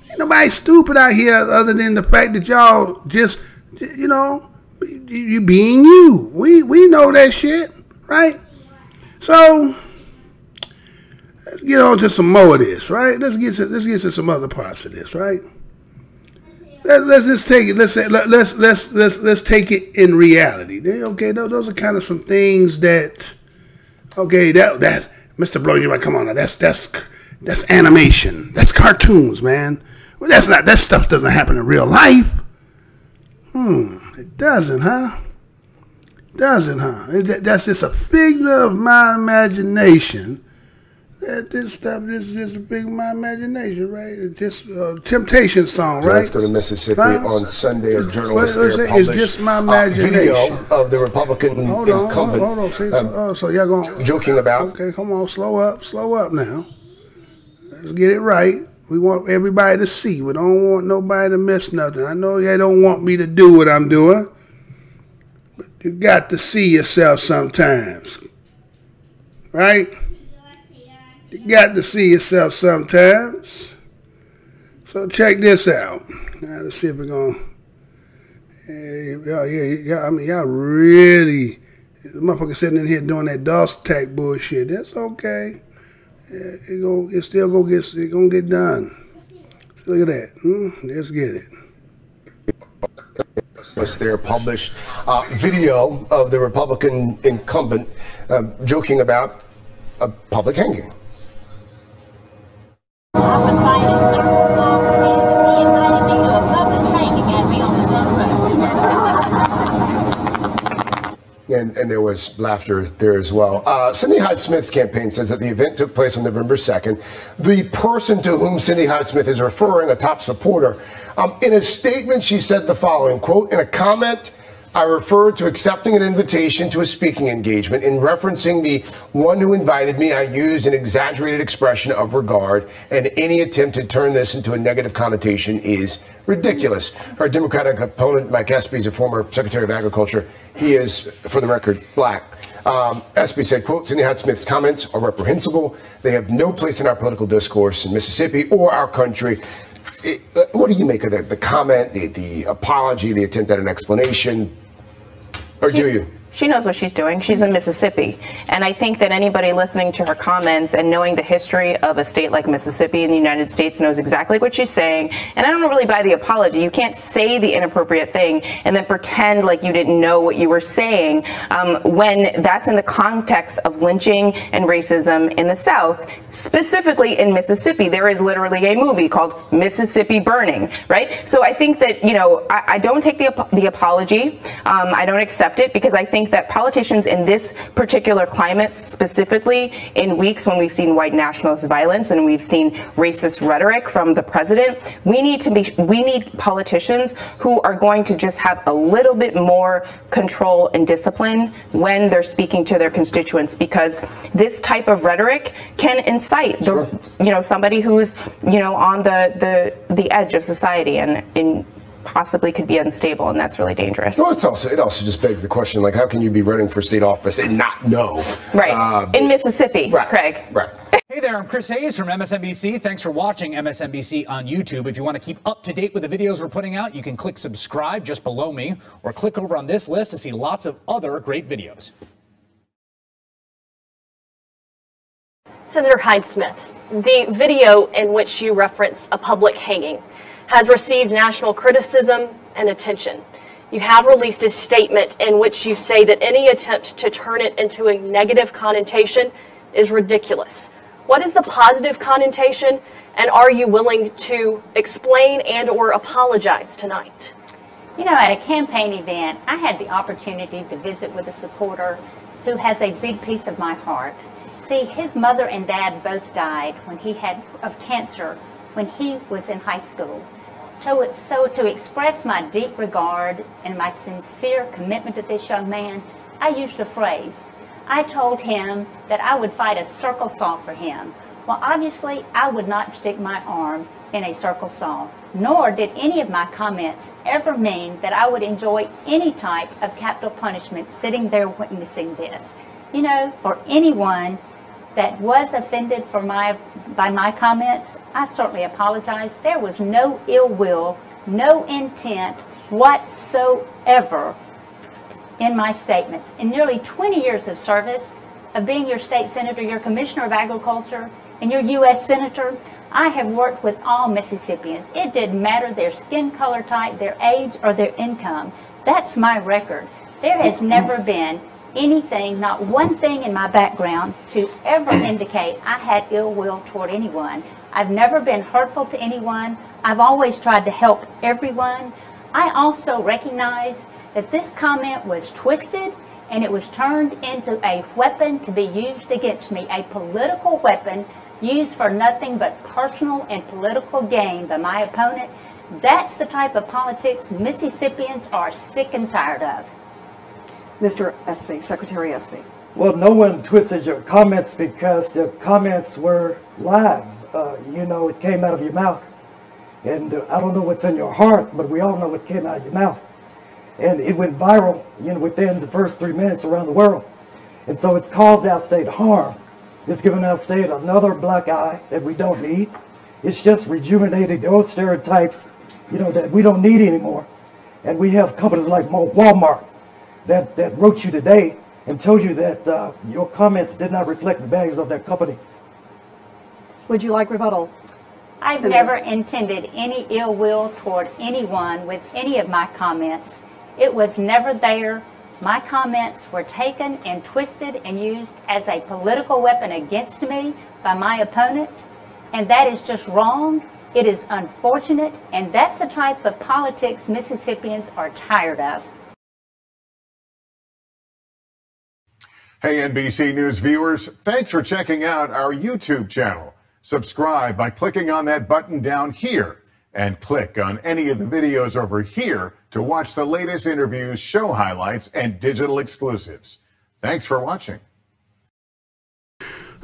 Ain't nobody stupid out here other than the fact that y'all just, you know, you being you. We know that shit, right? So let's get on to some more of this, right? Let's get to some other parts of this, right? Let's just take it. Let's take it in reality. Okay, those are kind of some things that. Okay, that's Mr. Blow. You might come on now. That's animation. That's cartoons, man. Well, that's not. That stuff doesn't happen in real life. It doesn't, huh? Doesn't, huh? That's just a figment of my imagination. This stuff is just a figment of my imagination, right? It's just a Temptation song, right? Let's go to Mississippi on Sunday. A journalist there published it's just my imagination. Video of the Republican incumbent. Hold on. So y'all going joking about? Okay, come on, slow up now. Let's get it right. We want everybody to see. We don't want nobody to miss nothing. I know they don't want me to do what I'm doing. But you got to see yourself sometimes. Right? You got to see yourself sometimes. So check this out. Now let's see if we're going to... I mean, y'all really... The motherfucker sitting in here doing that DOS attack bullshit. That's okay. It's still gonna get done. Look at that. Let's get it. It's their published video of the Republican incumbent joking about a public hanging. And there was laughter there as well. Cindy Hyde-Smith's campaign says that the event took place on November 2nd. The person to whom Cindy Hyde-Smith is referring, a top supporter, in a statement she said the following, quote, in a comment I referred to accepting an invitation to a speaking engagement. In referencing the one who invited me, I used an exaggerated expression of regard, and any attempt to turn this into a negative connotation is ridiculous. Our Democratic opponent, Mike Espy, is a former Secretary of Agriculture. He is, for the record, black. Espy said, quote, Cindy Hyde-Smith's comments are reprehensible. They have no place in our political discourse in Mississippi or our country. What do you make of the comment, the apology, the attempt at an explanation? Or do you? She knows what she's doing. She's in Mississippi. And I think that anybody listening to her comments and knowing the history of a state like Mississippi in the United States knows exactly what she's saying. And I don't really buy the apology. You can't say the inappropriate thing and then pretend like you didn't know what you were saying when that's in the context of lynching and racism in the South, specifically in Mississippi. There is literally a movie called Mississippi Burning, right? So I think that, you know, I don't take the apology. I don't accept it because I think that politicians in this particular climate, specifically in weeks when we've seen white nationalist violence and we've seen racist rhetoric from the president, we need politicians who are going to just have a little bit more control and discipline when they're speaking to their constituents, because this type of rhetoric can incite somebody who's, you know, on the edge of society and possibly could be unstable, and that's really dangerous. Well, it also just begs the question, like, how can you be running for state office and not know? Right. In Mississippi, right, Craig. Right. Hey there, I'm Chris Hayes from MSNBC. Thanks for watching MSNBC on YouTube. If you want to keep up to date with the videos we're putting out, you can click subscribe just below me, or click over on this list to see lots of other great videos. Senator Hyde-Smith, the video in which you reference a public hanging has received national criticism and attention. You have released a statement in which you say that any attempt to turn it into a negative connotation is ridiculous. What is the positive connotation, and are you willing to explain and or apologize tonight? You know, at a campaign event, I had the opportunity to visit with a supporter who has a big piece of my heart. See, his mother and dad both died of cancer when he was in high school. So to express my deep regard and my sincere commitment to this young man, I used a phrase. I told him that I would fight a circle saw for him. Well, obviously, I would not stick my arm in a circle saw, nor did any of my comments ever mean that I would enjoy any type of capital punishment sitting there witnessing this. You know, for anyone that was offended by my comments, I certainly apologize. There was no ill will, no intent whatsoever in my statements. In nearly 20 years of service, of being your state senator, your commissioner of agriculture, and your U.S. senator, I have worked with all Mississippians. It didn't matter their skin color type, their age, or their income. That's my record. There has never been anything, not one thing in my background to ever indicate I had ill will toward anyone. I've never been hurtful to anyone. I've always tried to help everyone. I also recognize that this comment was twisted and it was turned into a weapon to be used against me, a political weapon used for nothing but personal and political gain by my opponent. That's the type of politics Mississippians are sick and tired of. Mr. Espy, Secretary Espy. Well, no one twisted your comments because the comments were live. You know, it came out of your mouth. And I don't know what's in your heart, but we all know what came out of your mouth. And it went viral, you know, within the first 3 minutes around the world. And so it's caused our state harm. It's given our state another black eye that we don't need. It's just rejuvenated those stereotypes, you know, that we don't need anymore. And we have companies like Walmart that wrote you today and told you that your comments did not reflect the values of their company. Would you like rebuttal? I've Senator? never intended any ill will toward anyone with any of my comments. It was never there. My comments were taken and twisted and used as a political weapon against me by my opponent, and that is just wrong. It is unfortunate, and that's the type of politics Mississippians are tired of. Hey, NBC News viewers, thanks for checking out our YouTube channel. Subscribe by clicking on that button down here and click on any of the videos over here to watch the latest interviews, show highlights, and digital exclusives. Thanks for watching.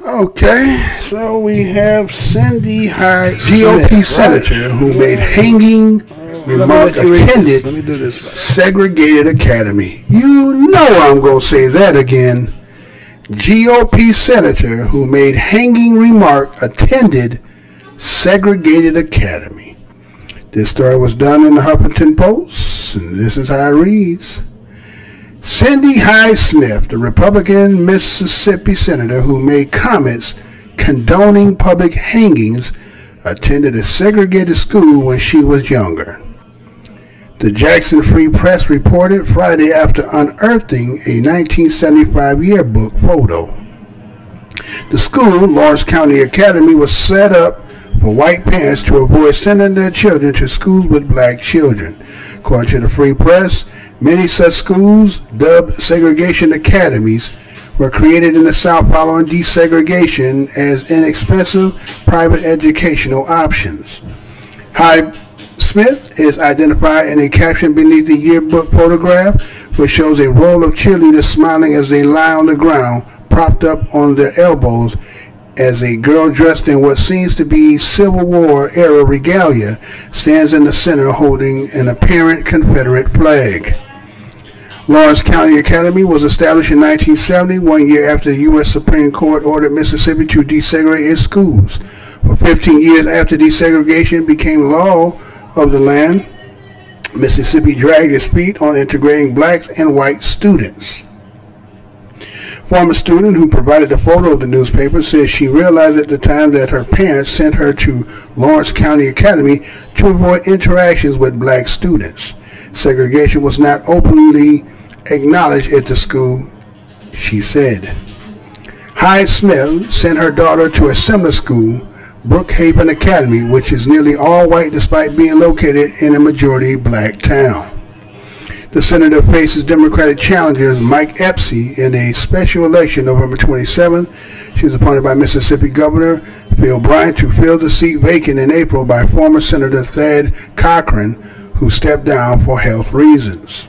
Okay, so we have Cindy Hyde, GOP senator who made hanging remark attended segregated academy. You know I'm going to say that again. GOP senator who made hanging remark attended segregated academy. This story was done in the Huffington Post, and this is how it reads. Cindy Hyde Smith, the Republican Mississippi senator who made comments condoning public hangings, attended a segregated school when she was younger. The Jackson Free Press reported Friday after unearthing a 1975 yearbook photo. The school, Lawrence County Academy, was set up for white parents to avoid sending their children to schools with black children. According to the Free Press, many such schools, dubbed segregation academies, were created in the South following desegregation as inexpensive private educational options. Hyde Smith is identified in a caption beneath the yearbook photograph, which shows a row of cheerleaders smiling as they lie on the ground, propped up on their elbows, as a girl dressed in what seems to be Civil War era regalia stands in the center holding an apparent Confederate flag. Lawrence County Academy was established in 1970, 1 year after the U.S. Supreme Court ordered Mississippi to desegregate its schools. For 15 years after desegregation became law of the land, Mississippi dragged its feet on integrating blacks and white students. Former student who provided a photo of the newspaper says she realized at the time that her parents sent her to Lawrence County Academy to avoid interactions with black students. Segregation was not openly acknowledged at the school, she said. Hyde Smith sent her daughter to a similar school, Brookhaven Academy, which is nearly all white despite being located in a majority black town. The senator faces Democratic challenger Mike Epsy in a special election November 27th. She was appointed by Mississippi Governor Phil Bryant to fill the seat vacant in April by former Senator Thad Cochran, who stepped down for health reasons.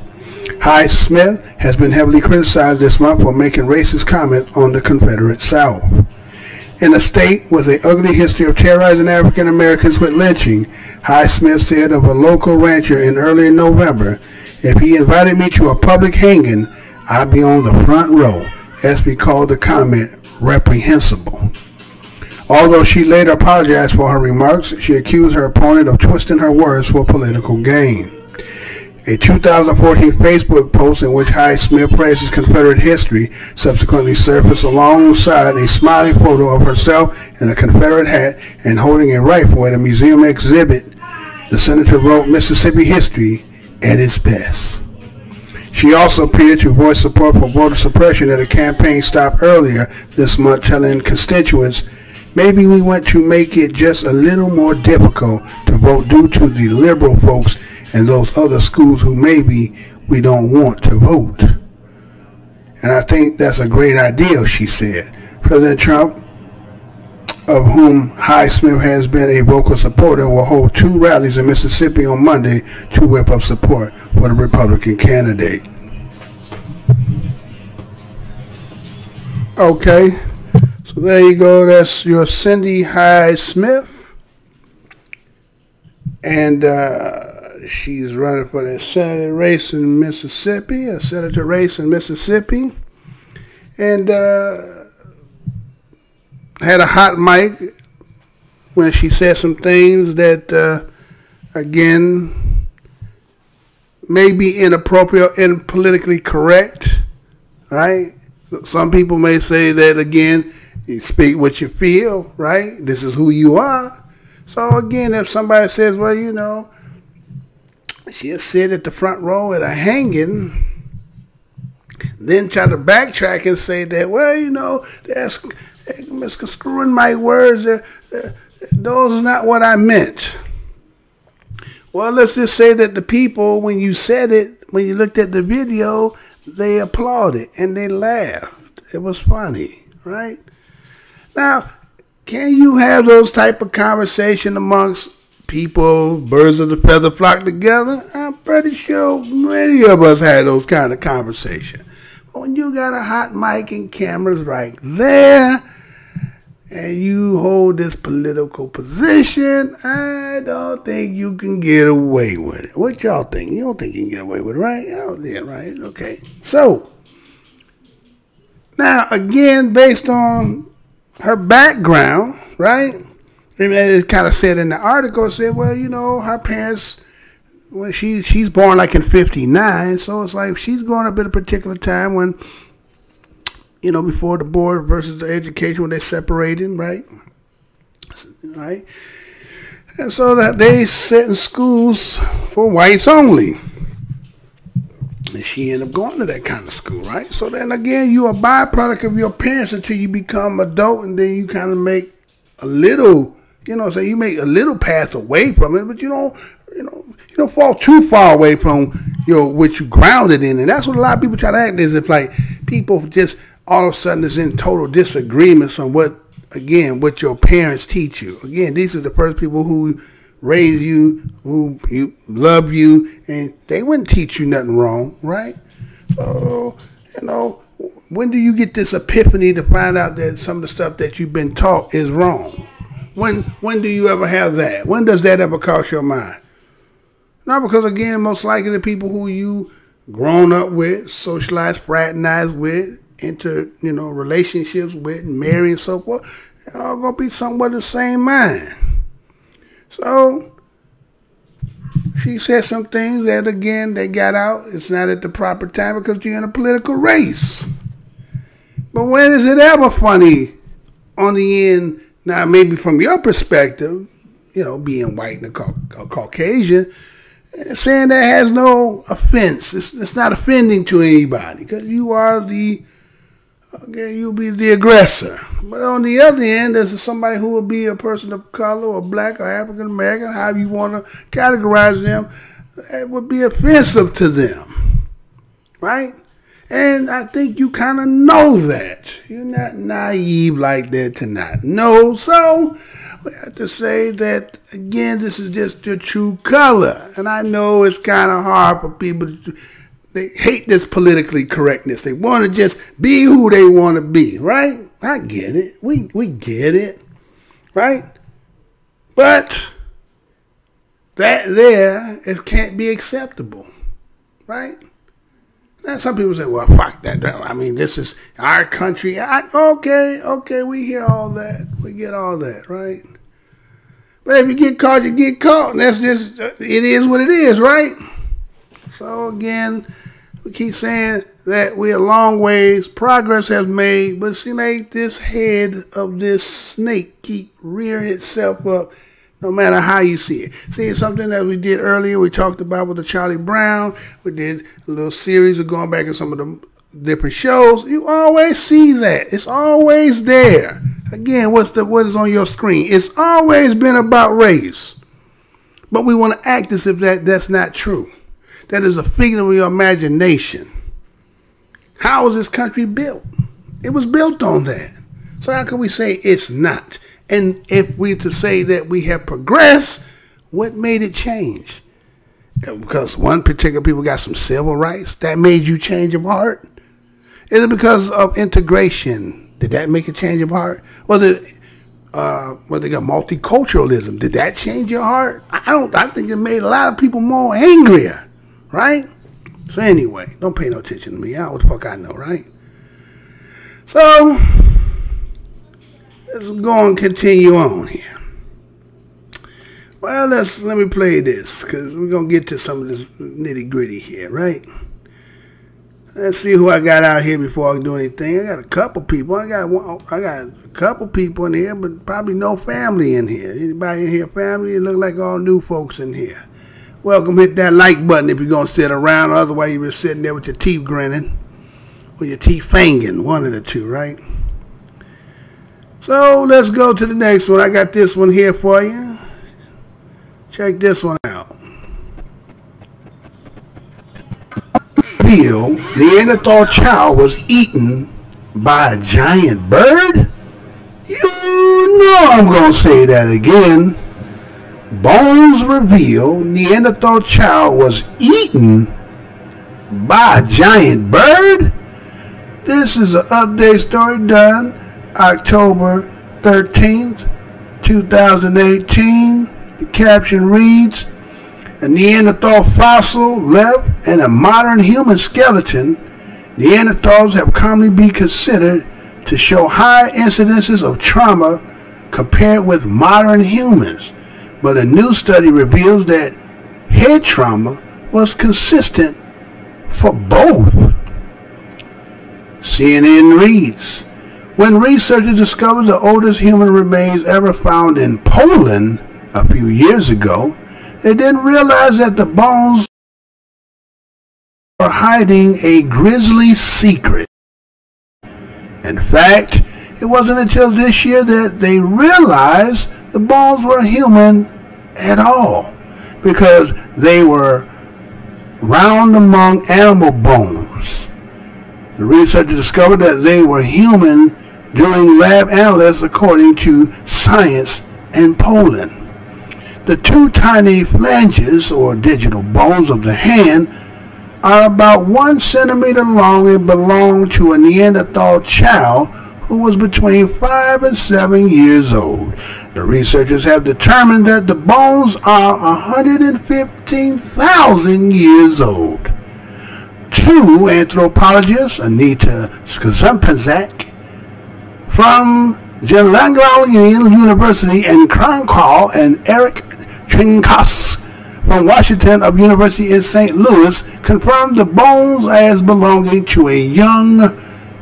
Hyde Smith has been heavily criticized this month for making racist comments on the Confederate South. In a state with an ugly history of terrorizing African Americans with lynching, Hyde Smith said of a local rancher in early November, "If he invited me to a public hanging, I'd be on the front row." Espy called the comment reprehensible. Although she later apologized for her remarks, she accused her opponent of twisting her words for political gain. A 2014 Facebook post in which Hyde Smith praises Confederate history subsequently surfaced alongside a smiling photo of herself in a Confederate hat and holding a rifle at a museum exhibit. The senator wrote, "Mississippi history at its best." She also appeared to voice support for voter suppression at a campaign stop earlier this month, telling constituents, "Maybe we want to make it just a little more difficult to vote due to the liberal folks and those other schools who maybe we don't want to vote." And I think that's a great idea, she said. President Trump, of whom Hyde Smith has been a vocal supporter, will hold 2 rallies in Mississippi on Monday to whip up support for the Republican candidate. Okay, so there you go. That's your Cindy Hyde Smith. And she's running for the Senate race in Mississippi, a senator race in Mississippi. And had a hot mic when she said some things that, again, may be inappropriate and politically correct, right? Some people may say that, again, you speak what you feel, right? This is who you are. So, again, if somebody says, well, you know, she'll sit at the front row at a hanging, then try to backtrack and say that, well, you know, that's misconstruing my words. Those are not what I meant. Well, let's just say that the people, when you said it, when you looked at the video, they applauded and they laughed. It was funny, right? Now, can you have those type of conversation amongst people, birds of the feather flock together? pretty sure many of us had those kind of conversations. But when you got a hot mic and cameras right there, and you hold this political position, I don't think you can get away with it. What y'all think? You don't think you can get away with it, right? Oh, yeah, right. Okay. So, now, again, based on her background, right? And it kind of said in the article, it said, well, you know, her parents, well, she's born like in 59, so it's like she's growing up at a particular time when, you know, before the board versus the education, when they're separating, right? Right? And so that they set in schools for whites only. And she ended up going to that kind of school, right? So then again, you're a byproduct of your parents until you become adult, and then you kind of make a little, you know, so you make a little path away from it, but you don't fall too far away from what you grounded in. And that's what a lot of people try to act as if like people just all of a sudden is in total disagreements on what your parents teach you. Again, these are the first people who raise you, who love you, and they wouldn't teach you nothing wrong, right? So, you know, when do you get this epiphany to find out that some of the stuff that you've been taught is wrong? When do you ever have that? When does that ever cross your mind? Not because, again, most likely the people who you grown up with, socialized, fraternized with, into, you know, relationships with, marry and so forth, they're all going to be somewhat of the same mind. So, she said some things that, again, they got out. It's not at the proper time because you're in a political race. But when is it ever funny on the end? Now, maybe from your perspective, you know, being white and a Caucasian, saying that has no offense. It's not offending to anybody because you are you'll be the aggressor. But on the other end, there's somebody who will be a person of color or black or African American, however you want to categorize them, that would be offensive to them, right? And I think you kind of know that. You're not naive like that to not know. So we have to say that, again, this is just your true color. And I know it's kind of hard for people to, they hate this politically correctness. They want to just be who they want to be, right? I get it. We get it, right? But that it can't be acceptable, right? Now, some people say, well, fuck that. I mean, this is our country. Okay, we hear all that. We get all that, right? But if you get caught, you get caught. And that's just, it is what it is, right? So, again, we keep saying that we're a long ways. Progress has made. But see, like this head of this snake keep rearing itself up no matter how you see it. See, it's something that we did earlier. We talked about with the Charlie Brown. We did a little series of going back in some of the different shows. You always see that. It's always there. Again, what is on your screen? It's always been about race. But we want to act as if that's not true. That is a figment of your imagination. How was this country built? It was built on that. So how can we say it's not? And if we to say that we have progressed, what made it change? Because one particular people got some civil rights, that made you change of heart? Is it because of integration? Did that make a change of heart? Was it they got multiculturalism? Did that change your heart? I think it made a lot of people more angrier, right? So anyway, don't pay no attention to me. I know what the fuck I know, right? So let's go and continue on here. Well, let me play this because we're gonna get to some of this nitty gritty here, right? Let's see who I got out here before I do anything. I got a couple people. I got a couple people in here, but probably no family in here. Anybody in here family? It look like all new folks in here. Welcome. Hit that like button if you're gonna sit around. Otherwise, you're just sitting there with your teeth grinning or your teeth fanging. One of the two, right? So let's go to the next one. I got this one here for you. Check this one out. Neanderthal child was eaten by a giant bird? You know I'm going to say that again. Bones reveal Neanderthal child was eaten by a giant bird? This is an update story done October 13th, 2018. The caption reads, a Neanderthal fossil left in a modern human skeleton. Neanderthals have commonly been considered to show high incidences of trauma compared with modern humans, but a new study reveals that head trauma was consistent for both. CNN reads, when researchers discovered the oldest human remains ever found in Poland a few years ago, they didn't realize that the bones were hiding a grisly secret. In fact, it wasn't until this year that they realized the bones were human at all, because they were round among animal bones. The researchers discovered that they were human during lab analysis, according to Science in Poland. The two tiny phalanges, or digital bones of the hand, are about 1 centimeter long and belong to a Neanderthal child who was between 5 and 7 years old. The researchers have determined that the bones are 115,000 years old. Two anthropologists, Anita Skazempazak from Jelagalian University in Krakow and Eric Trinkas from Washington of University in St. Louis, confirmed the bones as belonging to a young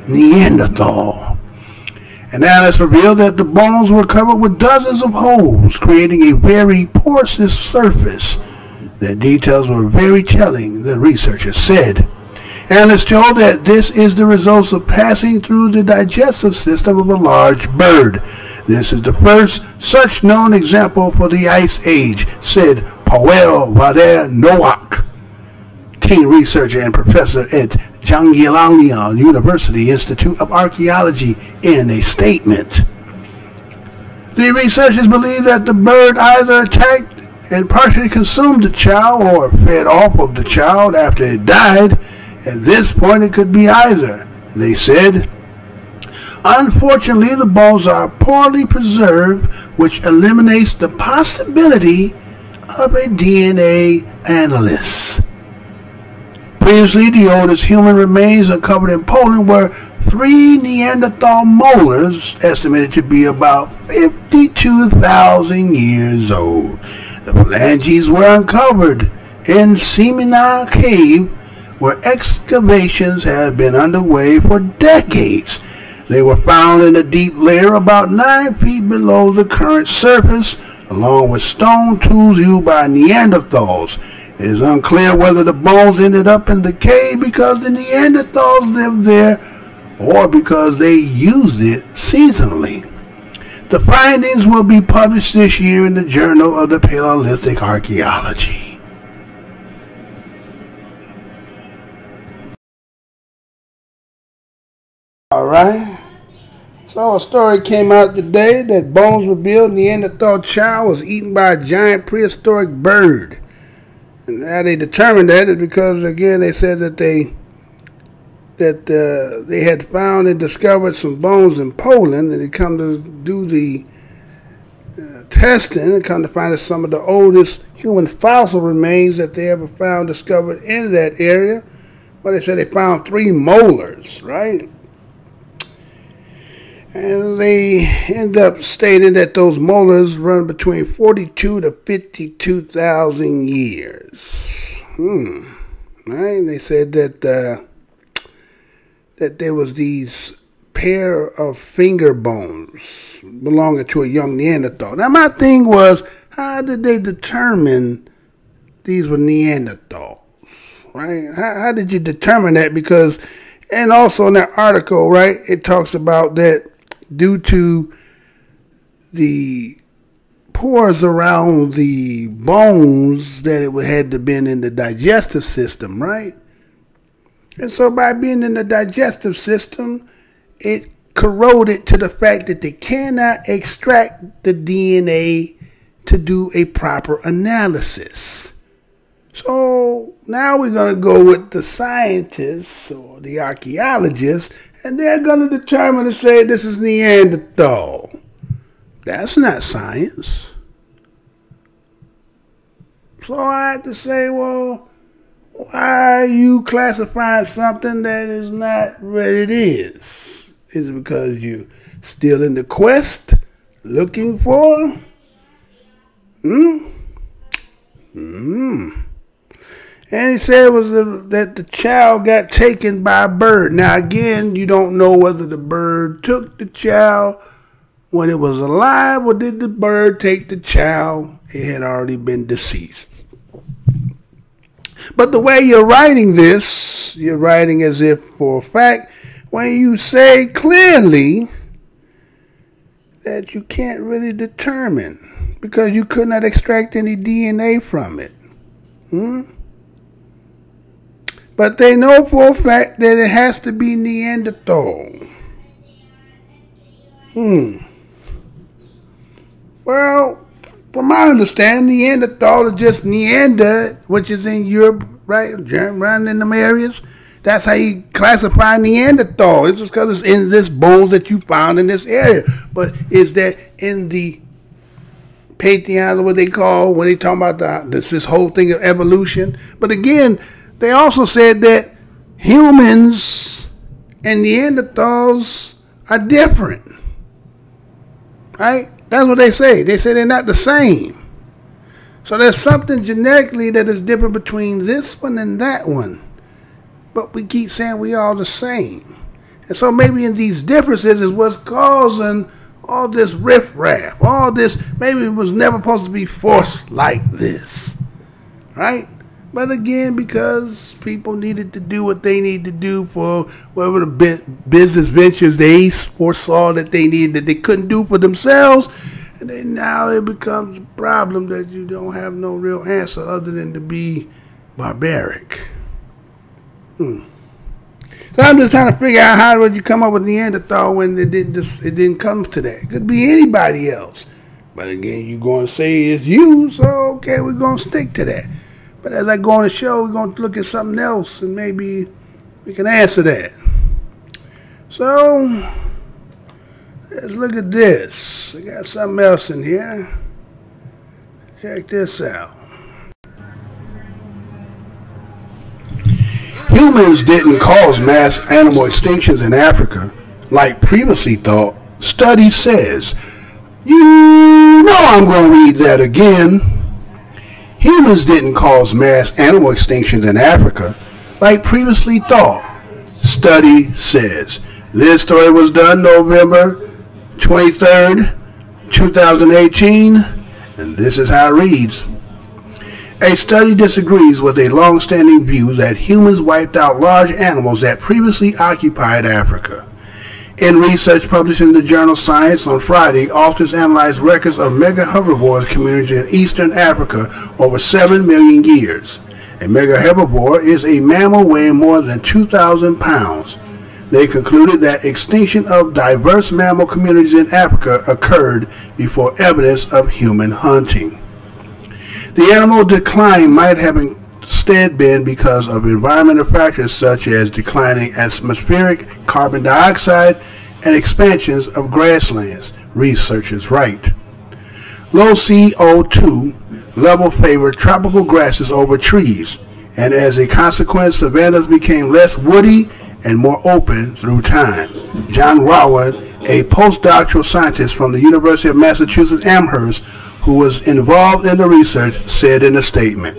Neanderthal. Analysis revealed that the bones were covered with dozens of holes, creating a very porous surface. The details were very telling, the researchers said. Analysts told that this is the result of passing through the digestive system of a large bird. This is the first such known example for the Ice Age, said Paweł Wader Nowak, teen researcher and professor at Jagiellonian University Institute of Archaeology, in a statement. The researchers believe that the bird either attacked and partially consumed the child or fed off of the child after it died. At this point, it could be either, they said. Unfortunately, the bones are poorly preserved, which eliminates the possibility of a DNA analysis. Previously, the oldest human remains uncovered in Poland were 3 Neanderthal molars, estimated to be about 52,000 years old. The phalanges were uncovered in Semina Cave, where excavations have been underway for decades. They were found in a deep layer about 9 feet below the current surface, along with stone tools used by Neanderthals. It is unclear whether the bones ended up in the cave because the Neanderthals lived there or because they used it seasonally. The findings will be published this year in the Journal of the Paleolithic Archaeology. Alright, so a story came out today that bones revealed Neanderthal child was eaten by a giant prehistoric bird. And how they determined that is because, again, they said that they had found and discovered some bones in Poland, and they come to do the testing and come to find that some of the oldest human fossil remains that they ever found discovered in that area. Well, they said they found 3 molars, right? And they end up stating that those molars run between 42 to 52,000 years. Right? They said that that there was these pair of finger bones belonging to a young Neanderthal. Now, my thing was, how did they determine these were Neanderthals? Right? How did you determine that? Because, and also in that article, right, it talks about that due to the pores around the bones that it had to been in the digestive system, right? And so by being in the digestive system, it corroded to the fact that they cannot extract the DNA to do a proper analysis. So now we're going to go with the scientists or the archaeologists, and they're going to determine to say this is Neanderthal. That's not science. So I have to say, well, why are you classifying something that is not what it is? Is it because you're still in the quest looking for? And he said it was that the child got taken by a bird. Now again, you don't know whether the bird took the child when it was alive, or did the bird take the child? It had already been deceased. But the way you're writing this, you're writing as if for a fact, when you say clearly that you can't really determine because you could not extract any DNA from it. But they know for a fact that it has to be Neanderthal. Well, from my understanding, Neanderthal is just Neander, which is in Europe, right? Around in them areas. That's how you classify Neanderthal. It's just because it's in this bones that you found in this area. But is that in the pantheon, what they call when they talk about this whole thing of evolution? But again, they also said that humans and Neanderthals are different, right? That's what they say. They say they're not the same. So there's something genetically that is different between this one and that one. But we keep saying we all the same. And so maybe in these differences is what's causing all this riffraff, all this. Maybe it was never supposed to be forced like this, right? But again, because people needed to do what they need to do for whatever the business ventures they foresaw that they needed, that they couldn't do for themselves, and then now it becomes a problem that you don't have no real answer other than to be barbaric. So I'm just trying to figure out how would you come up with Neanderthal when it didn't come to that. It could be anybody else. But again, you're going to say it's you, so okay, we're going to stick to that. But as I go on the show, we're going to look at something else, and maybe we can answer that. So, let's look at this. I got something else in here. Check this out. Humans didn't cause mass animal extinctions in Africa, like previously thought, study says. You know I'm going to read that again. Humans didn't cause mass animal extinctions in Africa, like previously thought, study says. This story was done November 23rd, 2018, and this is how it reads. A study disagrees with a long-standing view that humans wiped out large animals that previously occupied Africa. In research published in the journal Science on Friday, authors analyzed records of mega herbivores communities in eastern Africa over 7 million years. A mega herbivore is a mammal weighing more than 2,000 pounds. They concluded that extinction of diverse mammal communities in Africa occurred before evidence of human hunting. The animal decline might have instead been because of environmental factors such as declining atmospheric carbon dioxide and expansions of grasslands, researchers write. Low CO2 level favored tropical grasses over trees, and as a consequence, savannas became less woody and more open through time. John Rowan, a postdoctoral scientist from the University of Massachusetts Amherst, who was involved in the research, said in a statement,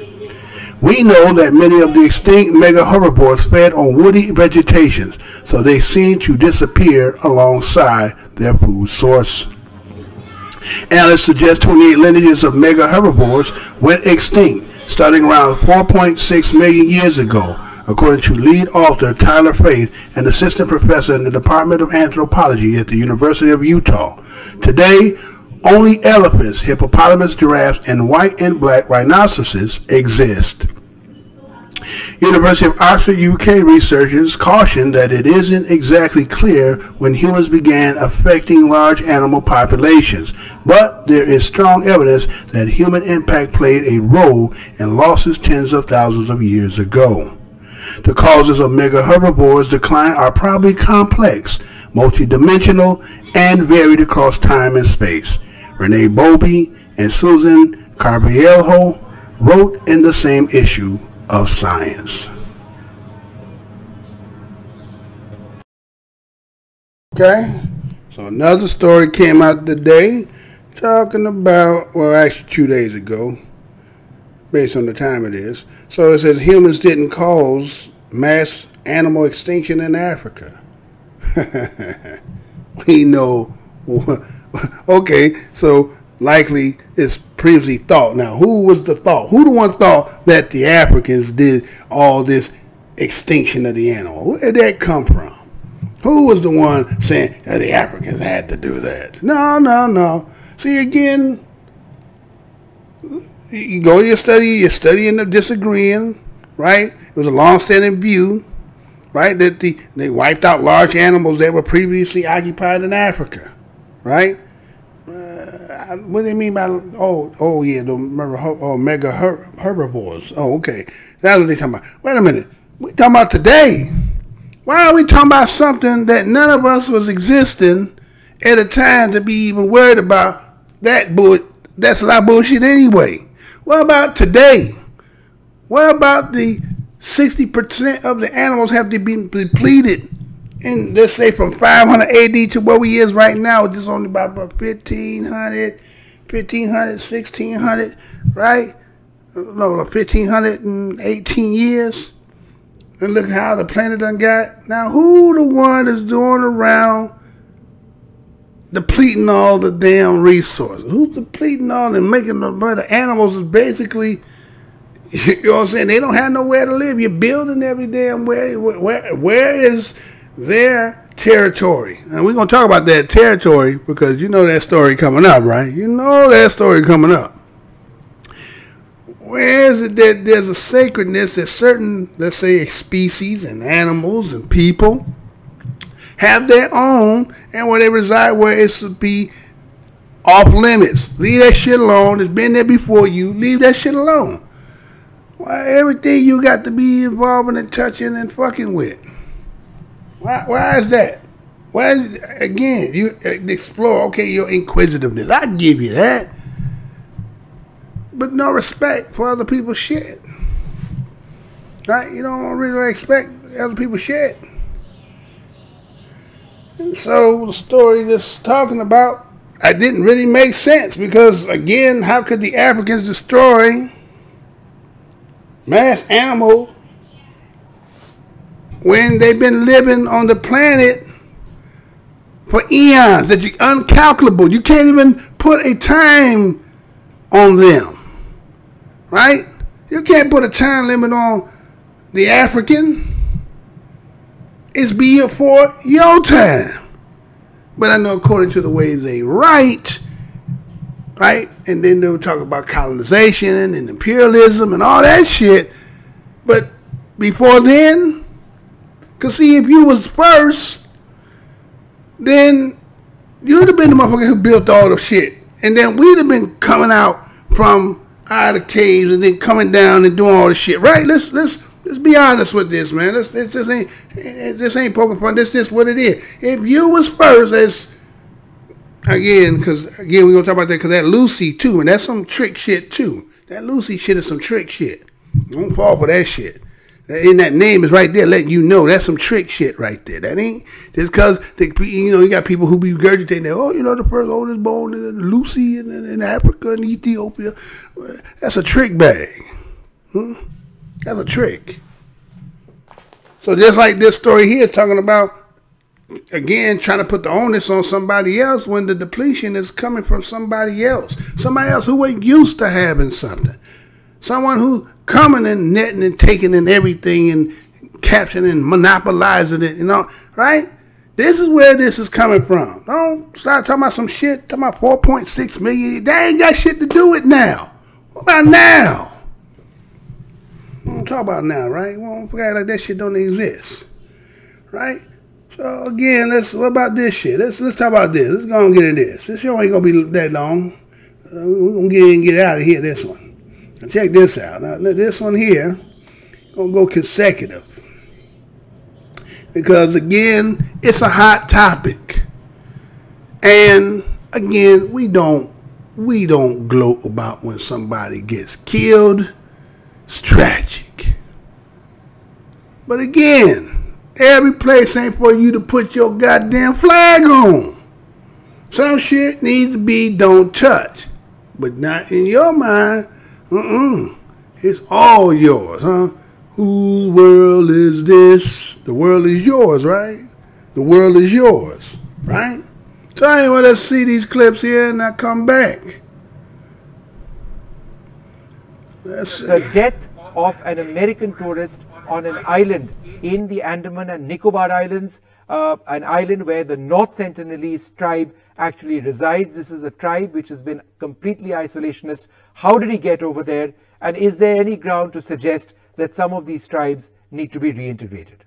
"We know that many of the extinct mega herbivores fed on woody vegetation, so they seem to disappear alongside their food source." Analysts suggest 28 lineages of mega herbivores went extinct starting around 4.6 million years ago, according to lead author Tyler Faith, an assistant professor in the Department of Anthropology at the University of Utah. Today, only elephants, hippopotamus, giraffes, and white and black rhinoceroses exist. University of Oxford, UK researchers caution that it isn't exactly clear when humans began affecting large animal populations, but there is strong evidence that human impact played a role in losses tens of thousands of years ago. The causes of mega herbivores' decline are probably complex, multidimensional, and varied across time and space. Renee Bowlby and Susan Carvalho wrote in the same issue of Science. Okay, so another story came out today talking about, well, actually 2 days ago, based on the time it is. So it says humans didn't cause mass animal extinction in Africa. We know. Okay, so likely it's previously thought. Now, who was the thought? Who the one thought that the Africans did all this extinction of the animal? Where did that come from? Who was the one saying that the Africans had to do that? No. See, again, you go to your study, you're studying the disagreeing, right? It was a long-standing view, right, that they wiped out large animals that were previously occupied in Africa, right? What do they mean by, mega herbivores? Oh, okay. That's what they're talking about. Wait a minute. We're talking about today. Why are we talking about something that none of us was existing at a time to be even worried about that bull? That's a lot of bullshit anyway. What about today? What about the 60% of the animals have to be depleted? And let's say from 500 AD to where we is right now, just only about 1,500, 1,600, right? No, 1,518 years. And look how the planet done got. Now, who the one is doing around depleting all the damn resources? Who's depleting all and making the animals is basically, you know what I'm saying? They don't have nowhere to live. You're building every damn way. Where is their territory? And we're going to talk about that territory because you know that story coming up, right? You know that story coming up. Where is it that there's a sacredness that certain, let's say, species and animals and people have their own, and where they reside, where it should be off limits? Leave that shit alone. It's been there before you. Leave that shit alone. Why everything you got to be involving and touching and fucking with? Why is that? Why is, again, you explore, okay, your inquisitiveness. I give you that. But no respect for other people's shit. Right? You don't really expect other people's shit. And so the story just talking about, it didn't really make sense because, again, how could the Africans destroy mass animals when they've been living on the planet for eons, that you're uncalculable? You can't even put a time on them, right? You can't put a time limit on the African. It's before your time. But I know according to the way they write, right? And then they'll talk about colonization and imperialism and all that shit. But before then, because see, if you was first, then you'd have been the motherfucker who built all the shit. And then we'd have been coming out from out of the caves and then coming down and doing all the shit, right? Let's be honest with this, man. This ain't poking fun. This is what it is. If you was first, as again, because again we're gonna talk about that, because that Lucy too, and that's some trick shit too. That Lucy shit is some trick shit. Don't fall for that shit. In that name is right there, letting you know that's some trick shit right there. That ain't just because you got people who be regurgitating that. Oh, the first oldest born in Lucy in Africa and Ethiopia. That's a trick bag. That's a trick. So just like this story here is talking about, again, trying to put the onus on somebody else when the depletion is coming from somebody else. Somebody else who ain't used to having something. Someone who coming and netting and taking in everything and capturing and monopolizing it, right? This is where this is coming from. Don't start talking about some shit, talking about 4.6 million. They ain't got shit to do with now. What about now? talk about now, right? We won't forget like that shit don't exist, right? So again, what about this shit? Let's talk about this. Let's go and get in this. This show ain't gonna be that long. We're gonna get in and get out of here. This one. Now check this out. Now this one here gonna go consecutive because again, it's a hot topic, and again, we don't gloat about when somebody gets killed. It's tragic. But again, every place ain't for you to put your goddamn flag on. Some shit needs to be don't touch. But not in your mind. It's all yours, huh? Whose world is this? The world is yours, right? The world is yours, right? So anyway, let's see these clips here and I come back. The death of an American tourist on an island in the Andaman and Nicobar Islands, an island where the North Sentinelese tribe actually resides. This is a tribe which has been completely isolationist. How did he get over there? And is there any ground to suggest that some of these tribes need to be reintegrated?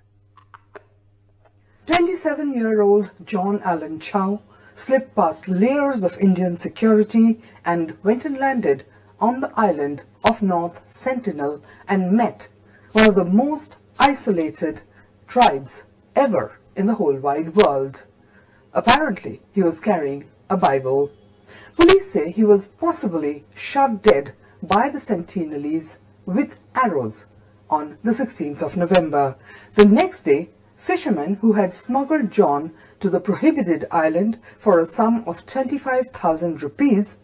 27-year-old John Allen Chow slipped past layers of Indian security and went and landed on the island of North Sentinel and met one of the most isolated tribes ever in the whole wide world. Apparently, he was carrying a Bible. Police say he was possibly shot dead by the Sentinelese with arrows on the 16th of November. The next day, fishermen who had smuggled John to the prohibited island for a sum of 25,000 rupees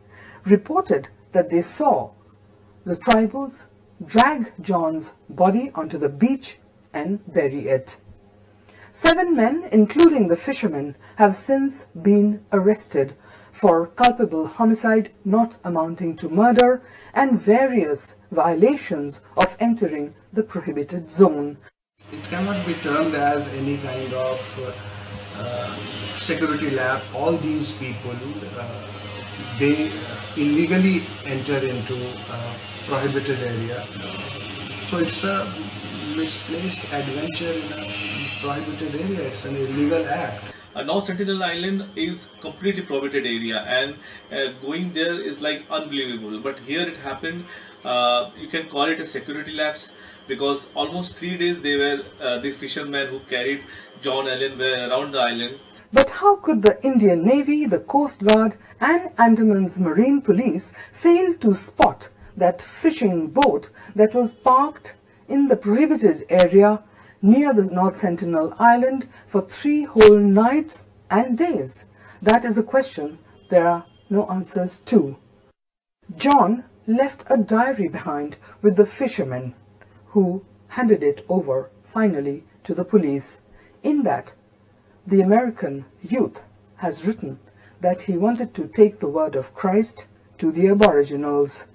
reported that they saw the tribals drag John's body onto the beach and bury it. 7 men, including the fishermen, have since been arrested for culpable homicide not amounting to murder and various violations of entering the prohibited zone. It cannot be termed as any kind of security lapse. All these people, they illegally enter into a prohibited area. So it's a misplaced adventure in a prohibited area. It's an illegal act. North Sentinel Island is completely prohibited area, and going there is like unbelievable. But here it happened. You can call it a security lapse, because almost 3 days they were these fishermen who carried John Allen were around the island. But how could the Indian Navy, the Coast Guard and Andaman's Marine Police fail to spot that fishing boat that was parked in the prohibited area near the North Sentinel Island for 3 whole nights and days? That is a question there are no answers to. John left a diary behind with the fishermen, who handed it over finally to the police. In that, the American youth has written that he wanted to take the word of Christ to the Aboriginals.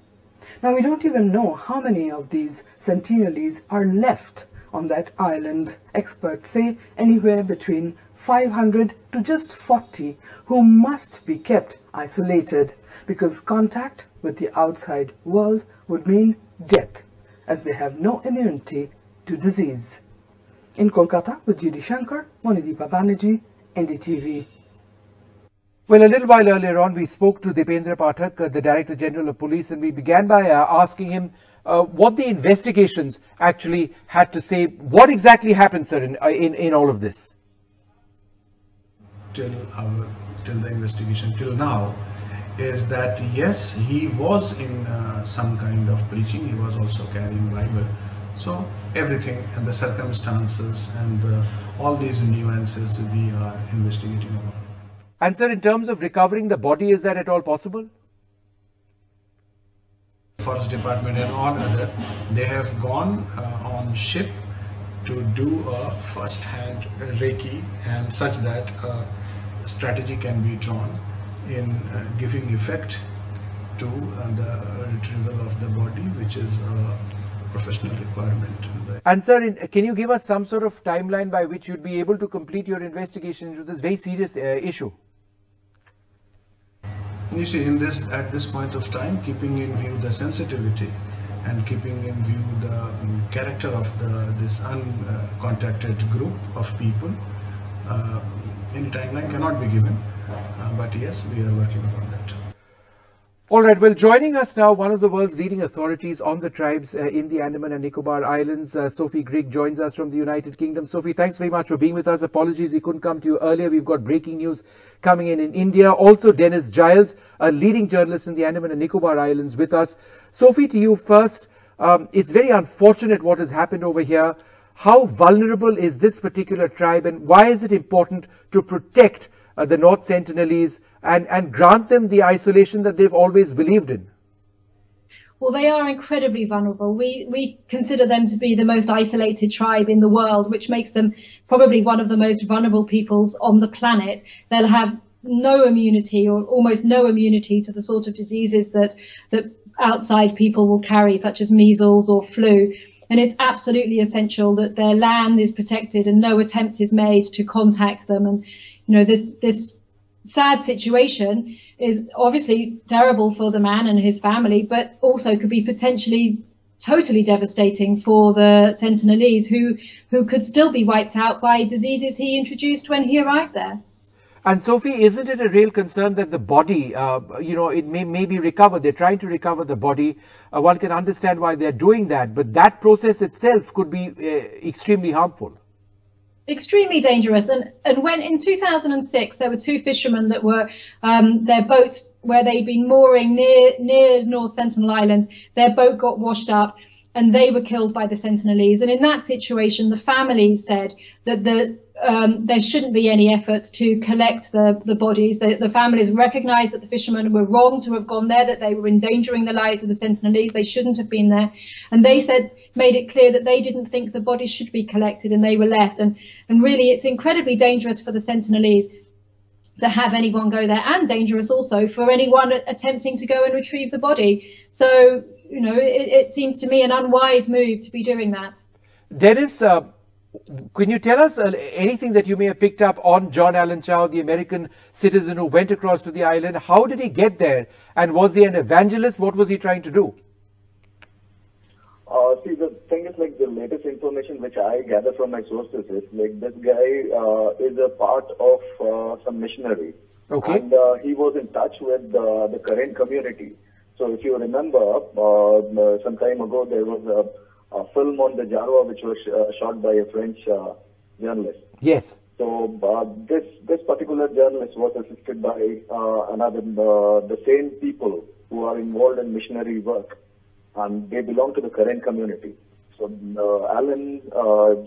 Now, we don't even know how many of these Sentinelese are left on that island. Experts say anywhere between 500 to just 40 who must be kept isolated because contact with the outside world would mean death, as they have no immunity to disease. In Kolkata with G.D. Shankar, Monideepa Banerjee, NDTV. Well, a little while earlier on, we spoke to Dipendra Pathak, the Director General of Police, and we began by asking him what the investigations actually had to say. What exactly happened, sir, in all of this? Till the investigation till now is that yes, he was in some kind of preaching. He was also carrying Bible. So everything and the circumstances and all these nuances we are investigating about. And sir, in terms of recovering the body, is that at all possible? Forest Department and all other, they have gone on ship to do a first-hand recce and such that a strategy can be drawn in giving effect to the retrieval of the body, which is a professional requirement. And sir, can you give us some sort of timeline by which you'd be able to complete your investigation into this very serious issue? You see, at this point of time, keeping in view the sensitivity and keeping in view the character of this uncontacted group of people. Any timeline cannot be given, but yes, we are working upon that. All right, well, joining us now, one of the world's leading authorities on the tribes in the Andaman and Nicobar Islands, Sophie Grigg, joins us from the United Kingdom. Sophie, thanks very much for being with us. Apologies, we couldn't come to you earlier. We've got breaking news coming in India. Also, Dennis Giles, a leading journalist in the Andaman and Nicobar Islands, with us. Sophie, to you first. It's very unfortunate what has happened over here. How vulnerable is this particular tribe, and why is it important to protect the North Sentinelese and grant them the isolation that they've always believed in? Well, they are incredibly vulnerable. We consider them to be the most isolated tribe in the world, which makes them probably one of the most vulnerable peoples on the planet. They'll have no immunity or almost no immunity to the sort of diseases that outside people will carry, such as measles or flu. And it's absolutely essential that their land is protected and no attempt is made to contact them. And you know, this sad situation is obviously terrible for the man and his family, but also could be potentially totally devastating for the Sentinelese, who could still be wiped out by diseases he introduced when he arrived there. And Sophie, isn't it a real concern that the body, it may be recovered? They're trying to recover the body. One can understand why they're doing that, but that process itself could be extremely harmful. Extremely dangerous. And when in 2006 there were two fishermen that were their boat, where they'd been mooring near North Sentinel Island, their boat got washed up and they were killed by the Sentinelese. And in that situation, the families said that there shouldn't be any efforts to collect the bodies. The families recognised that the fishermen were wrong to have gone there, that they were endangering the lives of the Sentinelese. They shouldn't have been there. And they made it clear that they didn't think the bodies should be collected, and they were left. And really, it's incredibly dangerous for the Sentinelese to have anyone go there, and dangerous also for anyone attempting to go and retrieve the body. So, you know, it seems to me an unwise move to be doing that. Dennis, can you tell us anything that you may have picked up on John Allen Chau, the American citizen who went across to the island? How did he get there? And was he an evangelist? What was he trying to do? See, the thing is, like, the latest information which I gather from my sources is, like, this guy is a part of some missionary. Okay. And he was in touch with the Karen community. So if you remember, some time ago, there was a film on the Jarwa which was shot by a French journalist. Yes. So this particular journalist was assisted by the same people who are involved in missionary work, and they belong to the Karen community. So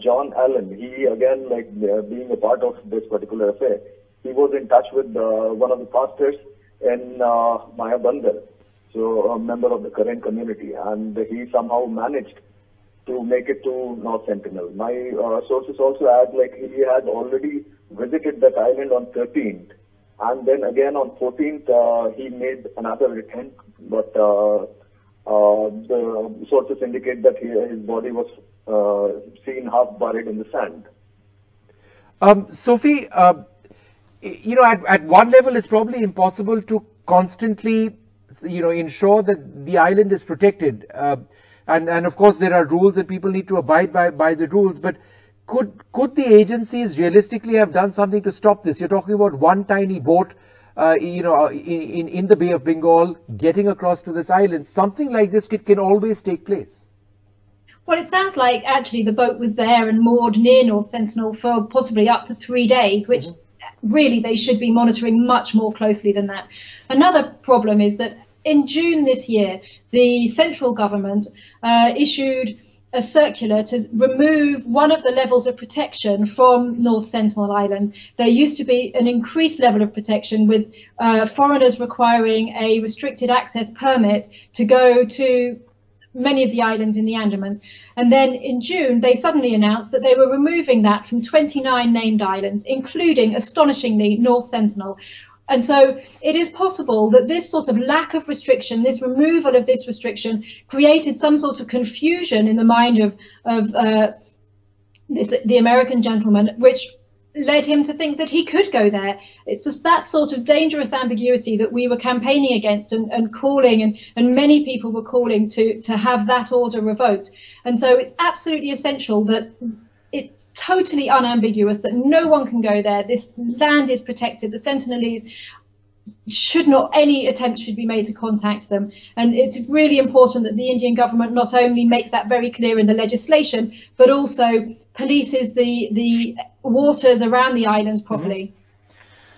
John Allen, he again, like, being a part of this particular affair, he was in touch with one of the pastors in Maya Bandar, so a member of the Karen community, and he somehow managed to make it to North Sentinel. My sources also add, like, he had already visited that island on 13th, and then again on 14th he made another attempt, but the sources indicate that his body was seen half buried in the sand. Sophie, at one level it's probably impossible to constantly, ensure that the island is protected. And of course there are rules and people need to abide by the rules, but could the agencies realistically have done something to stop this? You're talking about one tiny boat, in the Bay of Bengal, getting across to this island. Something like this can always take place. Well, it sounds like actually the boat was there and moored near North Sentinel for possibly up to 3 days, which really they should be monitoring much more closely than that. Another problem is that in June this year, the central government issued a circular to remove one of the levels of protection from North Sentinel Island. There used to be an increased level of protection with foreigners requiring a restricted access permit to go to many of the islands in the Andamans. And then in June, they suddenly announced that they were removing that from 29 named islands, including, astonishingly, North Sentinel. And so it is possible that this sort of lack of restriction, this removal of this restriction, created some sort of confusion in the mind of the American gentleman, which led him to think that he could go there. It's just that sort of dangerous ambiguity that we were campaigning against and calling, and many people were calling to have that order revoked. And so it's absolutely essential that it's totally unambiguous that no one can go there. This land is protected. The Sentinelese any attempt should be made to contact them. And it's really important that the Indian government not only makes that very clear in the legislation, but also polices the waters around the island properly.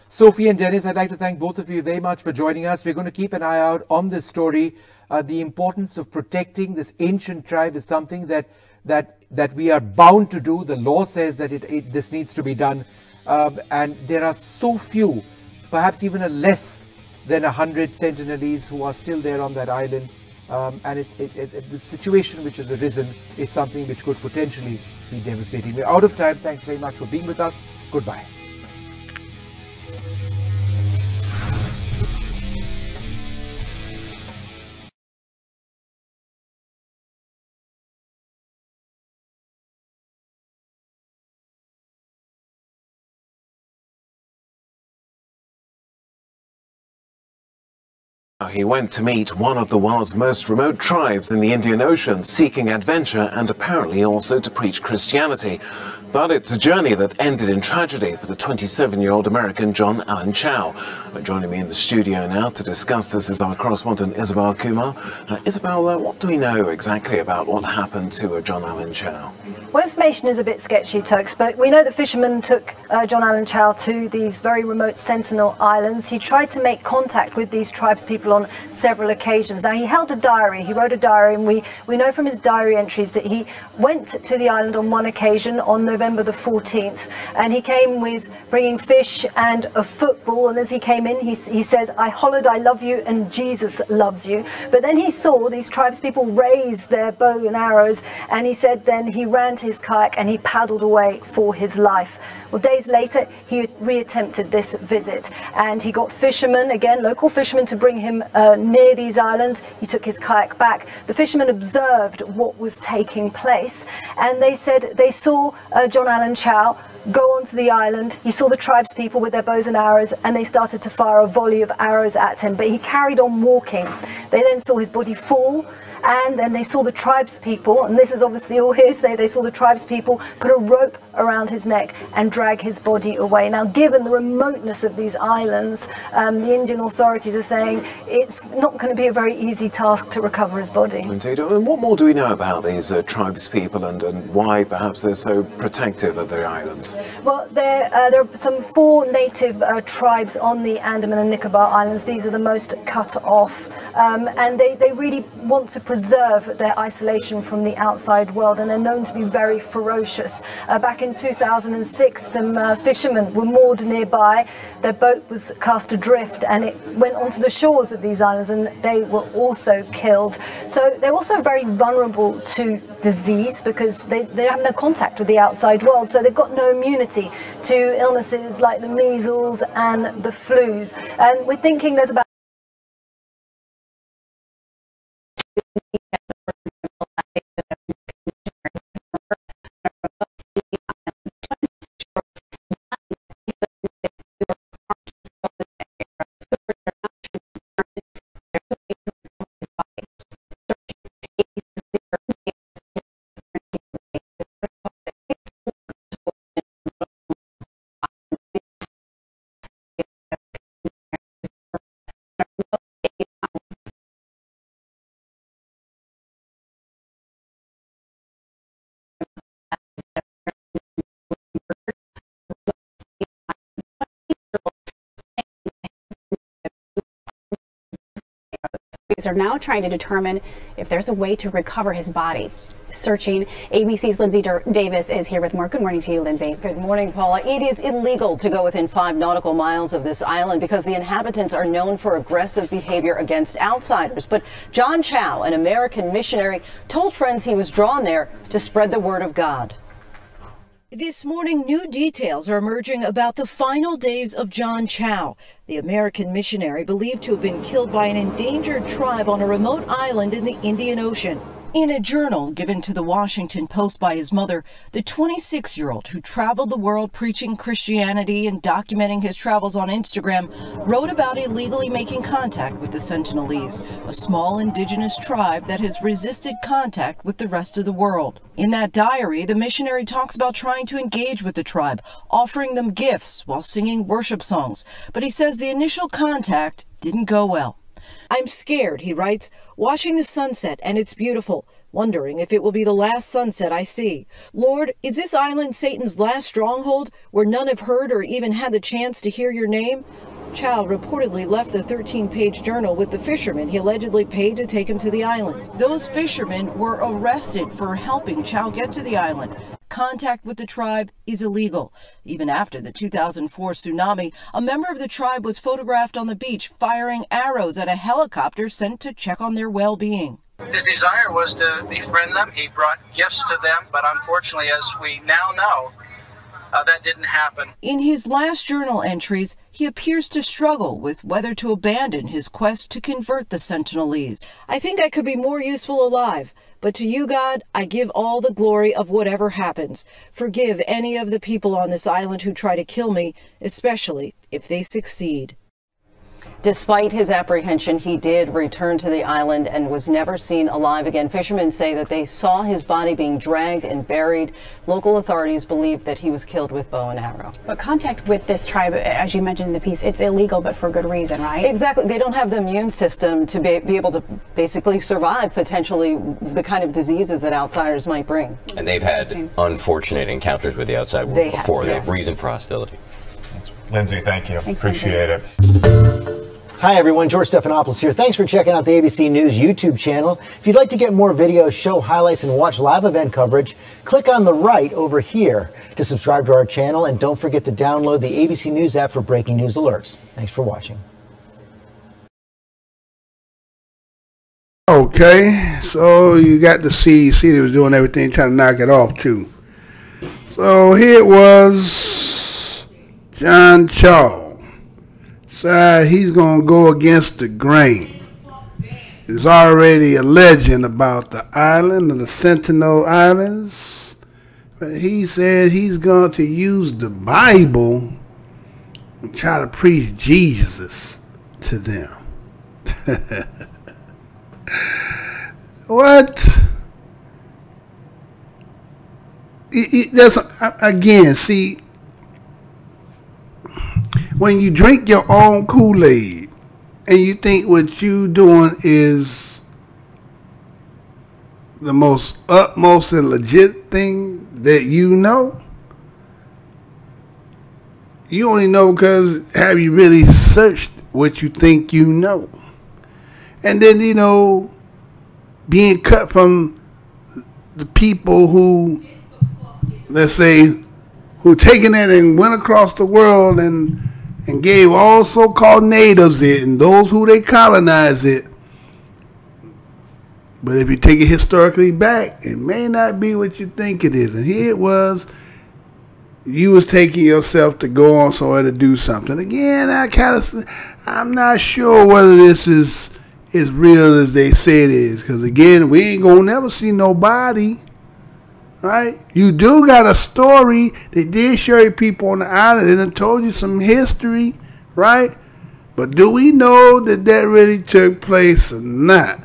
Sophie and Dennis, I'd like to thank both of you very much for joining us. We're going to keep an eye out on this story. The importance of protecting this ancient tribe is something that we are bound to do. The law says that this needs to be done. And there are so few, perhaps even less than 100 Sentinelese who are still there on that island. And the situation which has arisen is something which could potentially be devastating. We're out of time. Thanks very much for being with us. Goodbye. He went to meet one of the world's most remote tribes in the Indian Ocean, seeking adventure and apparently also to preach Christianity. But it's a journey that ended in tragedy for the 27-year-old American John Allen Chau. Joining me in the studio now to discuss this is our correspondent Isabel Kumar. Isabel, what do we know exactly about what happened to John Allen Chau? Well, information is a bit sketchy, Turks, but we know that fishermen took John Allen Chau to these very remote Sentinel Islands. He tried to make contact with these tribespeople on several occasions. Now, he held a diary. He wrote a diary, and we know from his diary entries that he went to the island on one occasion on November the 14th, and he came with bringing fish and a football, and as he came in, he says, "I hollered, I love you, and Jesus loves you." But then he saw these tribespeople raise their bow and arrows, and he said then he ran to his kayak and he paddled away for his life. Well, days later, he reattempted this visit, and he got fishermen, again, local fishermen, to bring him near these islands. He took his kayak back. The fishermen observed what was taking place, and they said they saw John Allen Chau go onto the island. He saw the tribespeople with their bows and arrows, and they started to fire a volley of arrows at him, but he carried on walking. They then saw his body fall, and then they saw the tribespeople, and this is obviously all hearsay, they saw the tribespeople put a rope around his neck and drag his body away. Now, given the remoteness of these islands, the Indian authorities are saying it's not going to be a very easy task to recover his body. Indeed. And what more do we know about these tribespeople and why perhaps they're so protective of their islands? Well, there are some 4 native tribes on the Andaman and Nicobar Islands. These are the most cut off, and they really want to preserve their isolation from the outside world, and they're known to be very ferocious. Back in 2006, some fishermen were moored nearby. Their boat was cast adrift, and it went onto the shores of these islands, and they were also killed. So they're also very vulnerable to disease because they have no contact with the outside world, so they've got no immunity to illnesses like the measles and the flus. And we're thinking there's about are now trying to determine if there's a way to recover his body. Searching. ABC's Lindsay Davis is here with more. Good morning to you, Lindsay. Good morning, Paula. It is illegal to go within 5 nautical miles of this island because the inhabitants are known for aggressive behavior against outsiders. But John Chau, an American missionary, told friends he was drawn there to spread the word of God. This morning, new details are emerging about the final days of John Chau, the American missionary believed to have been killed by an endangered tribe on a remote island in the Indian Ocean. In a journal given to the Washington Post by his mother, the 26-year-old who traveled the world preaching Christianity and documenting his travels on Instagram wrote about illegally making contact with the Sentinelese, a small indigenous tribe that has resisted contact with the rest of the world. In that diary, the missionary talks about trying to engage with the tribe, offering them gifts while singing worship songs, but he says the initial contact didn't go well. "I'm scared," he writes, "watching the sunset, and it's beautiful, wondering if it will be the last sunset I see. Lord, is this island Satan's last stronghold, where none have heard or even had the chance to hear your name?" Chow reportedly left the 13-page journal with the fishermen he allegedly paid to take him to the island. Those fishermen were arrested for helping Chow get to the island. Contact with the tribe is illegal. Even after the 2004 tsunami, a member of the tribe was photographed on the beach firing arrows at a helicopter sent to check on their well-being. His desire was to befriend them. He brought gifts to them, but unfortunately, as we now know, that didn't happen. In his last journal entries, he appears to struggle with whether to abandon his quest to convert the Sentinelese. "I think I could be more useful alive. But to you, God, I give all the glory of whatever happens. Forgive any of the people on this island who try to kill me, especially if they succeed." Despite his apprehension, he did return to the island and was never seen alive again. Fishermen say that they saw his body being dragged and buried. Local authorities believe that he was killed with bow and arrow. But contact with this tribe, as you mentioned in the piece, it's illegal, but for good reason, right? Exactly. They don't have the immune system to be able to basically survive potentially the kind of diseases that outsiders might bring. And they've had unfortunate encounters with the outside world before. They have reason for hostility. Lindsay, thank you. Appreciate it. Hi everyone, George Stephanopoulos here. Thanks for checking out the ABC News YouTube channel. If you'd like to get more videos, show highlights, and watch live event coverage, click on the right over here to subscribe to our channel, and don't forget to download the ABC News app for breaking news alerts. Thanks for watching. Okay, so you got to see they was doing everything trying to knock it off too. So here it was, John Chow. He's going to go against the grain. There's already a legend about the island of the Sentinel Islands. But he said he's going to use the Bible and try to preach Jesus to them. What? That's, again, see, when you drink your own Kool-Aid and you think what you doing is the most utmost and legit thing that you know, you only know because have you really searched what you think you know? And then, you know, being cut from the people who, let's say, who taken it and went across the world and gave all so-called natives it and those who they colonized it. But if you take it historically back, it may not be what you think it is. And here it was, you was taking yourself to go on somewhere to do something. Again, I'm not sure whether this is as real as they say it is. Because again, we ain't gonna never see nobody. Right? You do got a story. They did show you people on the island and told you some history, right? But do we know that that really took place or not?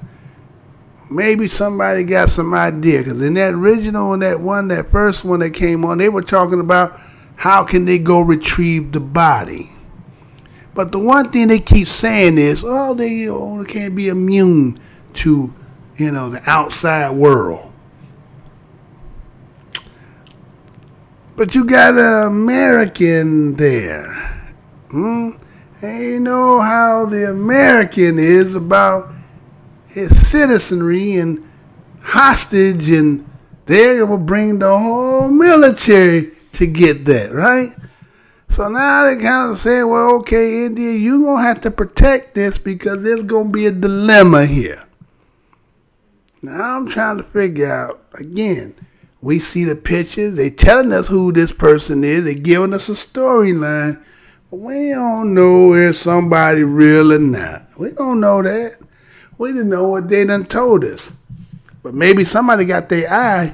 Maybe somebody got some idea, because in that original and that first one that came on, they were talking about how can they go retrieve the body. But the one thing they keep saying is, oh, they can't be immune to, you know, the outside world. But you got an American there. And you know how the American is about his citizenry and hostage, and they will bring the whole military to get that, right? So now they kind of say, well, okay, India, you're going to have to protect this because there's going to be a dilemma here. Now I'm trying to figure out, again, we see the pictures. They telling us who this person is. They giving us a storyline. But we don't know if somebody real or not. We don't know that. We didn't know what they done told us. But maybe somebody got their eye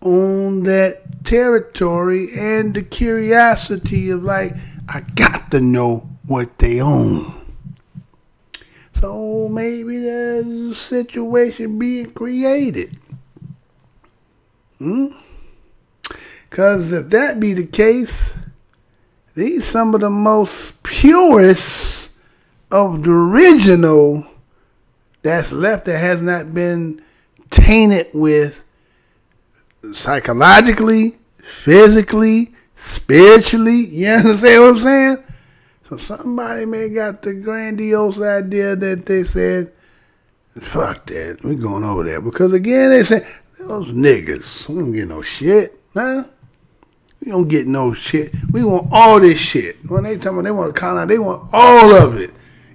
on that territory and the curiosity of like, I got to know what they own. So maybe there's a situation being created. Because if that be the case, these some of the most purest of the original that's left that has not been tainted with psychologically, physically, spiritually. You understand what I'm saying? So somebody may got the grandiose idea that they said, fuck that, we going over there. Because again, they say, those niggas, we don't get no shit. Nah, we don't get no shit. We want all this shit. When they tell me they want to call out, they want all of it.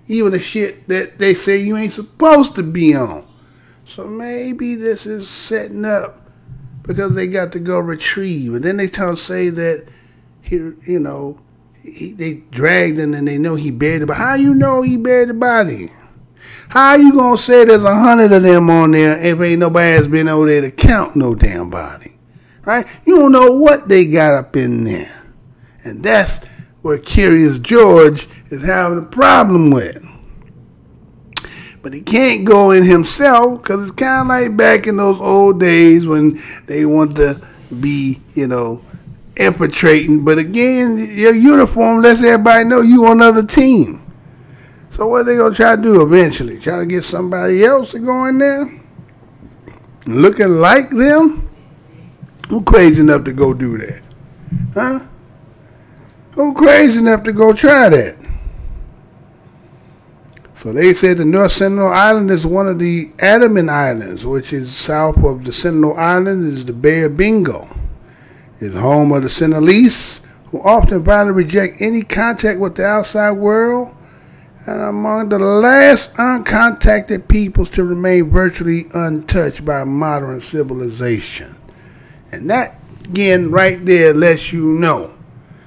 Even the shit that they say you ain't supposed to be on. So maybe this is setting up because they got to go retrieve. And then they say that, they dragged him and they know he buried the body. How you know he buried the body? How you gonna say there's 100 of them on there if ain't nobody has been over there to count no damn body? Right? You don't know what they got up in there. And that's where Curious George is having a problem with. But he can't go in himself because it's kind of like back in those old days when they want to be, infiltrating. But again, your uniform lets everybody know you on another team. So what are they going to try to do eventually? Try to get somebody else to go in there? Looking like them? Who crazy enough to go do that? Huh? Who crazy enough to go try that? So they said the North Sentinel Island is one of the Andaman Islands, which is south of the Sentinel Island is the Bay of Bengal. It's home of the Sentinelese, who often violently reject any contact with the outside world, and among the last uncontacted peoples to remain virtually untouched by modern civilization. And that, again, right there lets you know.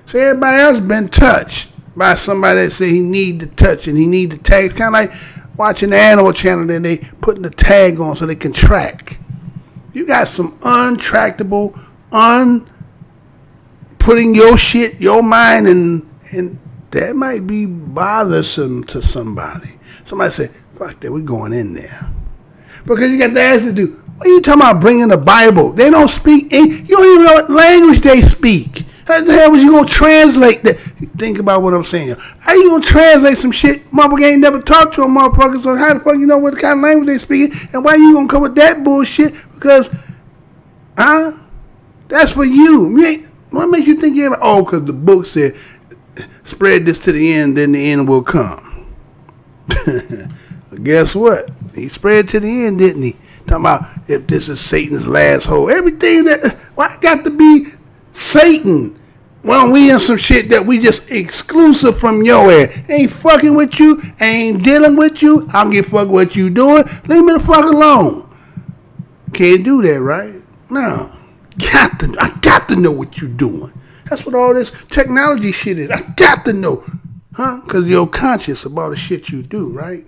So everybody else been touched by somebody that say he need to touch and he need to tag. It's kind of like watching the Animal Channel and they putting the tag on so they can track. You got some untractable, putting your shit, your mind, and that might be bothersome to somebody. Somebody say, fuck that, we going in there. Because you got to ask the dude, what are you talking about bringing the Bible? They don't speak, you don't even know what language they speak. How the hell was you going to translate that? Think about what I'm saying. How you going to translate some shit? Motherfucker ain't never talked to a motherfucker, so how the fuck you know what kind of language they speaking? And why you going to come with that bullshit? Because, that's for you. What makes you think you're because the book said, spread this to the end, then the end will come. Well, guess what? He spread to the end, didn't he? Talking about if this is Satan's last hole. Everything that, why it got to be Satan? Well, we in some shit that we just exclusive from your ass. Ain't fucking with you, ain't dealing with you. I don't give a fuck what you doing. Leave me the fuck alone. Can't do that, right? No. I got to know what you're doing. That's what all this technology shit is. I got to know. Huh? Because you're conscious about the shit you do, right?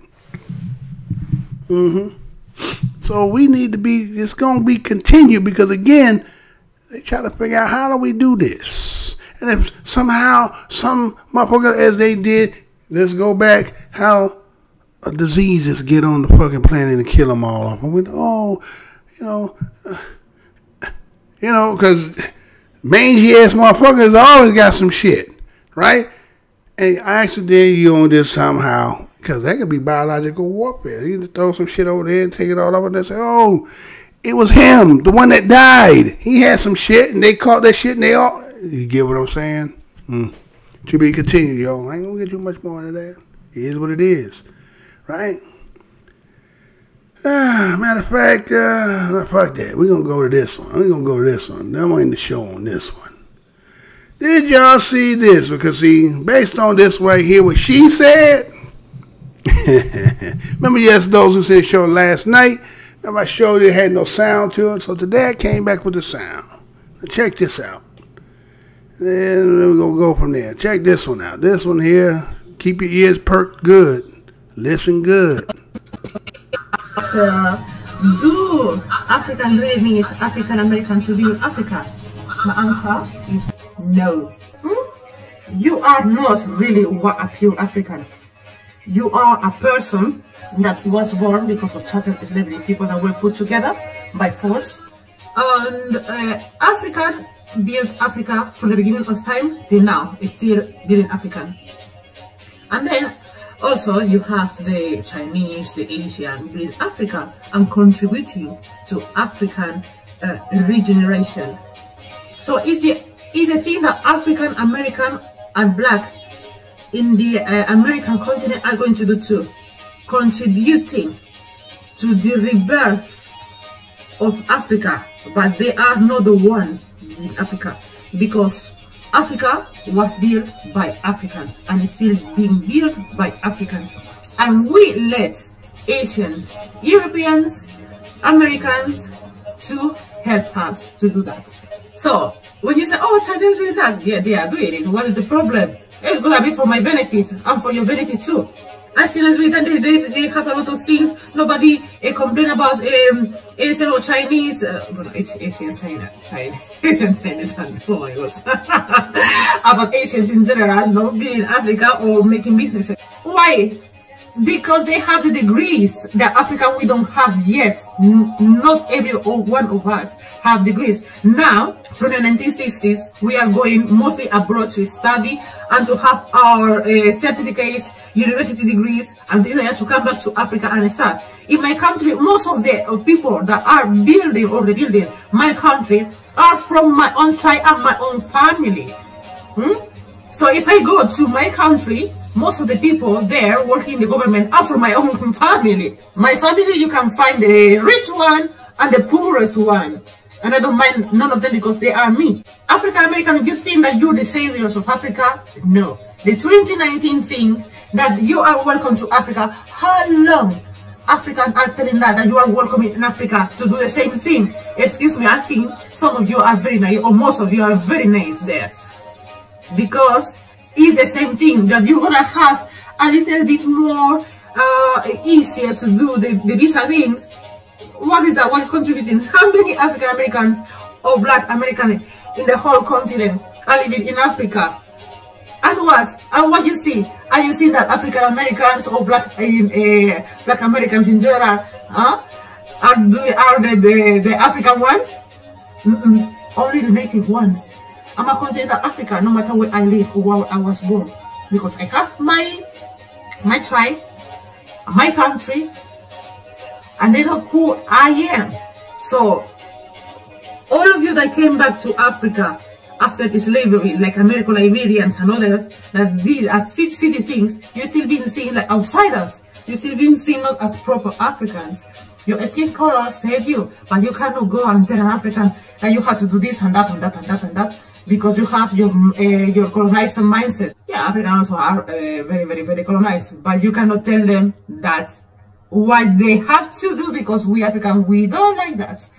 So we need to be, it's going to be continued because, again, they try to figure out how do we do this. And if somehow, some motherfucker, as they did, let's go back, how diseases get on the fucking planet and kill them all off. And we, because mangy ass motherfuckers always got some shit, right? And accidentally you on this somehow, because that could be biological warfare. You just throw some shit over there and take it all over and they say, oh, it was him, the one that died. He had some shit and they caught that shit and they all, you get what I'm saying? To be continued, yo. I ain't gonna get you much more into that. It is what it is, right? Matter of fact, fuck that. We're going to go to this one. Then I'm in the show on this one. Did y'all see this? Because, see, based on this right here, what she said. Remember, yes, those who said show last night. Remember, I showed it had no sound to it. So today I came back with the sound. Now check this out. Then we're going to go from there. Check this one out. This one here, keep your ears perked good. Listen good. Do African really need African American to build Africa? My answer is no. You are not really a pure African. You are a person that was born because of chattel slavery, people that were put together by force. And African built Africa from the beginning of time till now, is still building African. And then also you have the Chinese, the Asian build Africa and contributing to African regeneration. So is the thing that African American and black in the American continent are going to do too, contributing to the rebirth of Africa, but they are not the one in Africa, because Africa was built by Africans and is still being built by Africans, and we let Asians, Europeans, Americans to help us to do that. So when you say, oh, China is doing that, yeah, they are doing it. What is the problem? It's going to be for my benefit and for your benefit too. And still doing that, they have a lot of things. Nobody complain about Asian or Chinese. Asian Chinese, oh my God. About Asians in general not being in Africa or making businesses. Why? Because they have the degrees that African we don't have yet. Not every one of us have degrees. Now, from the 1960s, we are going mostly abroad to study and to have our certificates, university degrees, and then to come back to Africa and start. In my country, most of the people that are building or rebuilding my country are from my own tribe and my own family. So if I go to my country, most of the people there working in the government are from my own family. My family, you can find the rich one and the poorest one. And I don't mind none of them because they are me. African American, you think that you're the saviors of Africa? No. The 2019 thing that you are welcome to Africa, how long Africans are telling that you are welcome in Africa to do the same thing? Excuse me, I think some of you are very naive, or most of you are very naive there. Because it's the same thing, that you're gonna have a little bit more easier to do the visa thing. What is that? What is contributing? How many African Americans or black Americans in the whole continent are living in Africa? And what? And what you see? And you see that African Americans or black Americans in general are the African ones? Only the native ones. I'm a continent of Africa, no matter where I live or where I was born, because I have my tribe, my country, and they know who I am. So all of you that came back to Africa after the slavery, like American Liberians and others, that these are city things, you're still being seen like outsiders. You're still being seen not as proper Africans. Your skin color save you, but you cannot go and tell an African that you have to do this and that and that and that and that, because you have your colonizer mindset. Yeah, Africans also are very colonized, but you cannot tell them that what they have to do, because we Africans, we don't like that.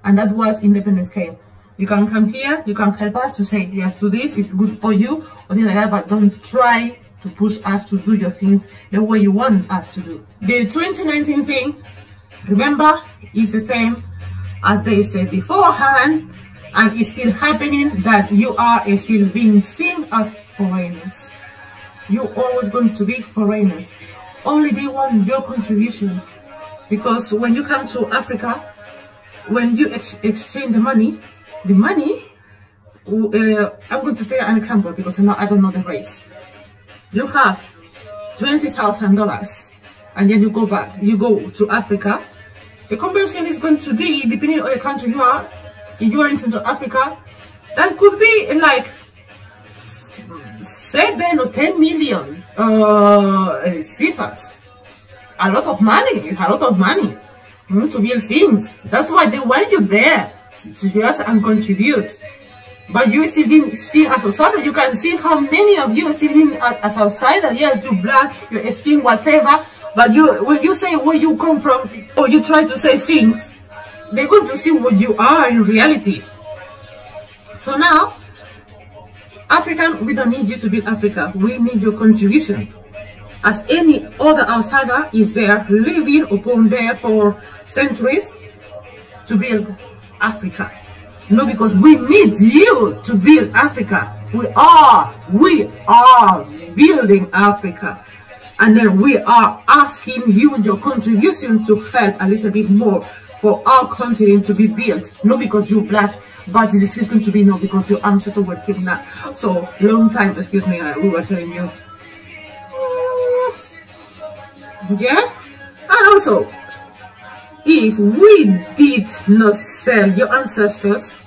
And that was independence came. You can come here, you can help us to say, yes, do this, it's good for you, or things like that, but don't try to push us to do your things the way you want us to do. The 2019 thing, remember, is the same as they said beforehand, and it's still happening, that you are still being seen as foreigners. You're always going to be foreigners. Only they want your contribution, because when you come to Africa, when you exchange the money, I'm going to tell you an example because I don't know the rates. You have $20,000 and then you go back, you go to Africa. The conversion is going to be, depending on the country you are, if you are in Central Africa, that could be like 7 or 10 million CFAs. A lot of money, it's a lot of money to build things. That's why they want you there, to just and contribute. But you still being seen as outsider. You can see how many of you are still being as outsider. Yes, you're black, your skin, whatever. But when you say where you come from, or you try to say things, they're going to see what you are in reality. So now, African, we don't need you to build Africa. We need your contribution. as any other outsider is there living upon there for centuries to build Africa. No, because we need you to build Africa. We are building Africa. And then we are asking you your contribution to help a little bit more for our continent to be built. Not because you're black, but this is going to be not because your ancestors were kidnapped. So, long time, excuse me, we were telling you. Yeah? And also, if we did not sell your ancestors,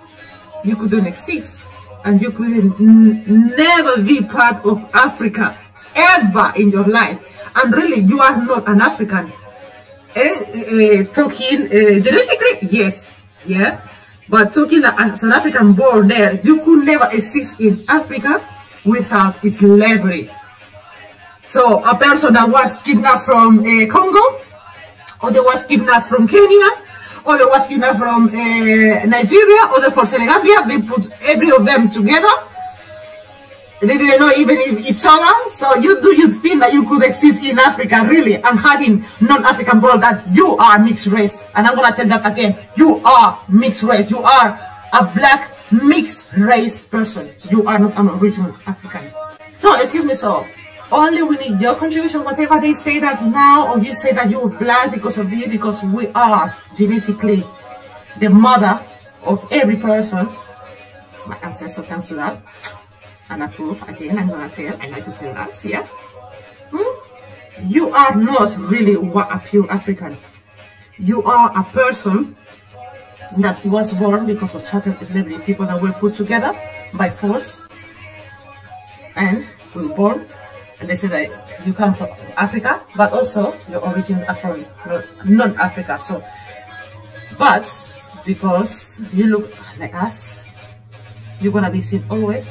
you couldn't exist. And you couldn't never be part of Africa ever in your life. And really, you are not an African. Talking genetically, yes, yeah. But talking as an African born there, you could never exist in Africa without slavery. So a person that was kidnapped from Congo, or they was kidnapped from Kenya, or they was kidnapped from Nigeria, or they from Senegambia, they put every of them together. They didn't know even each other. So you think that you could exist in Africa really, and having non-African blood, that you are mixed race. And I'm gonna tell that again. You are mixed race. You are a black mixed race person. You are not an original African. So excuse me, so only we need your contribution, whatever they say that now, or you say that you're black because of this, because we are genetically the mother of every person. My ancestors thanks to that. And approve again, I'm gonna tell, I like to tell that, yeah? You are not really a pure African. You are a person that was born because of chattel slavery, people that were put together by force and were born, and they say that you come from Africa, but also your origin are from non-Africa. So, but because you look like us, you're gonna be seen always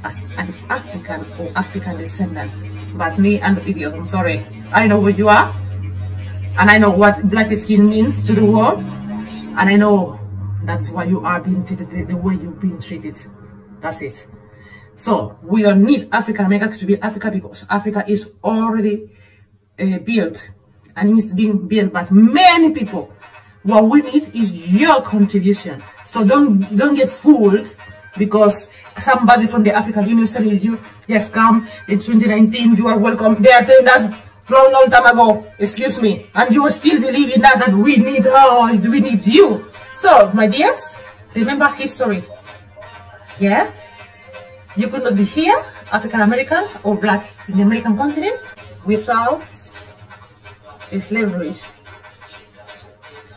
as an African or African descendant. But me, I'm the idiot, I'm sorry. I know what you are, and I know what black skin means to the world, and I know that's why you are being treated the way you've been treated. That's it. So we don't need African America to build Africa, because Africa is already built, and it's being built by many people. What we need is your contribution. So don't get fooled because somebody from the African Union tells you, yes, come in 2019, you are welcome. They are telling us long time ago, excuse me, and you still believe in that we need you. So, my dears, remember history. Yeah? You could not be here, African Americans or black in the American continent, without slavery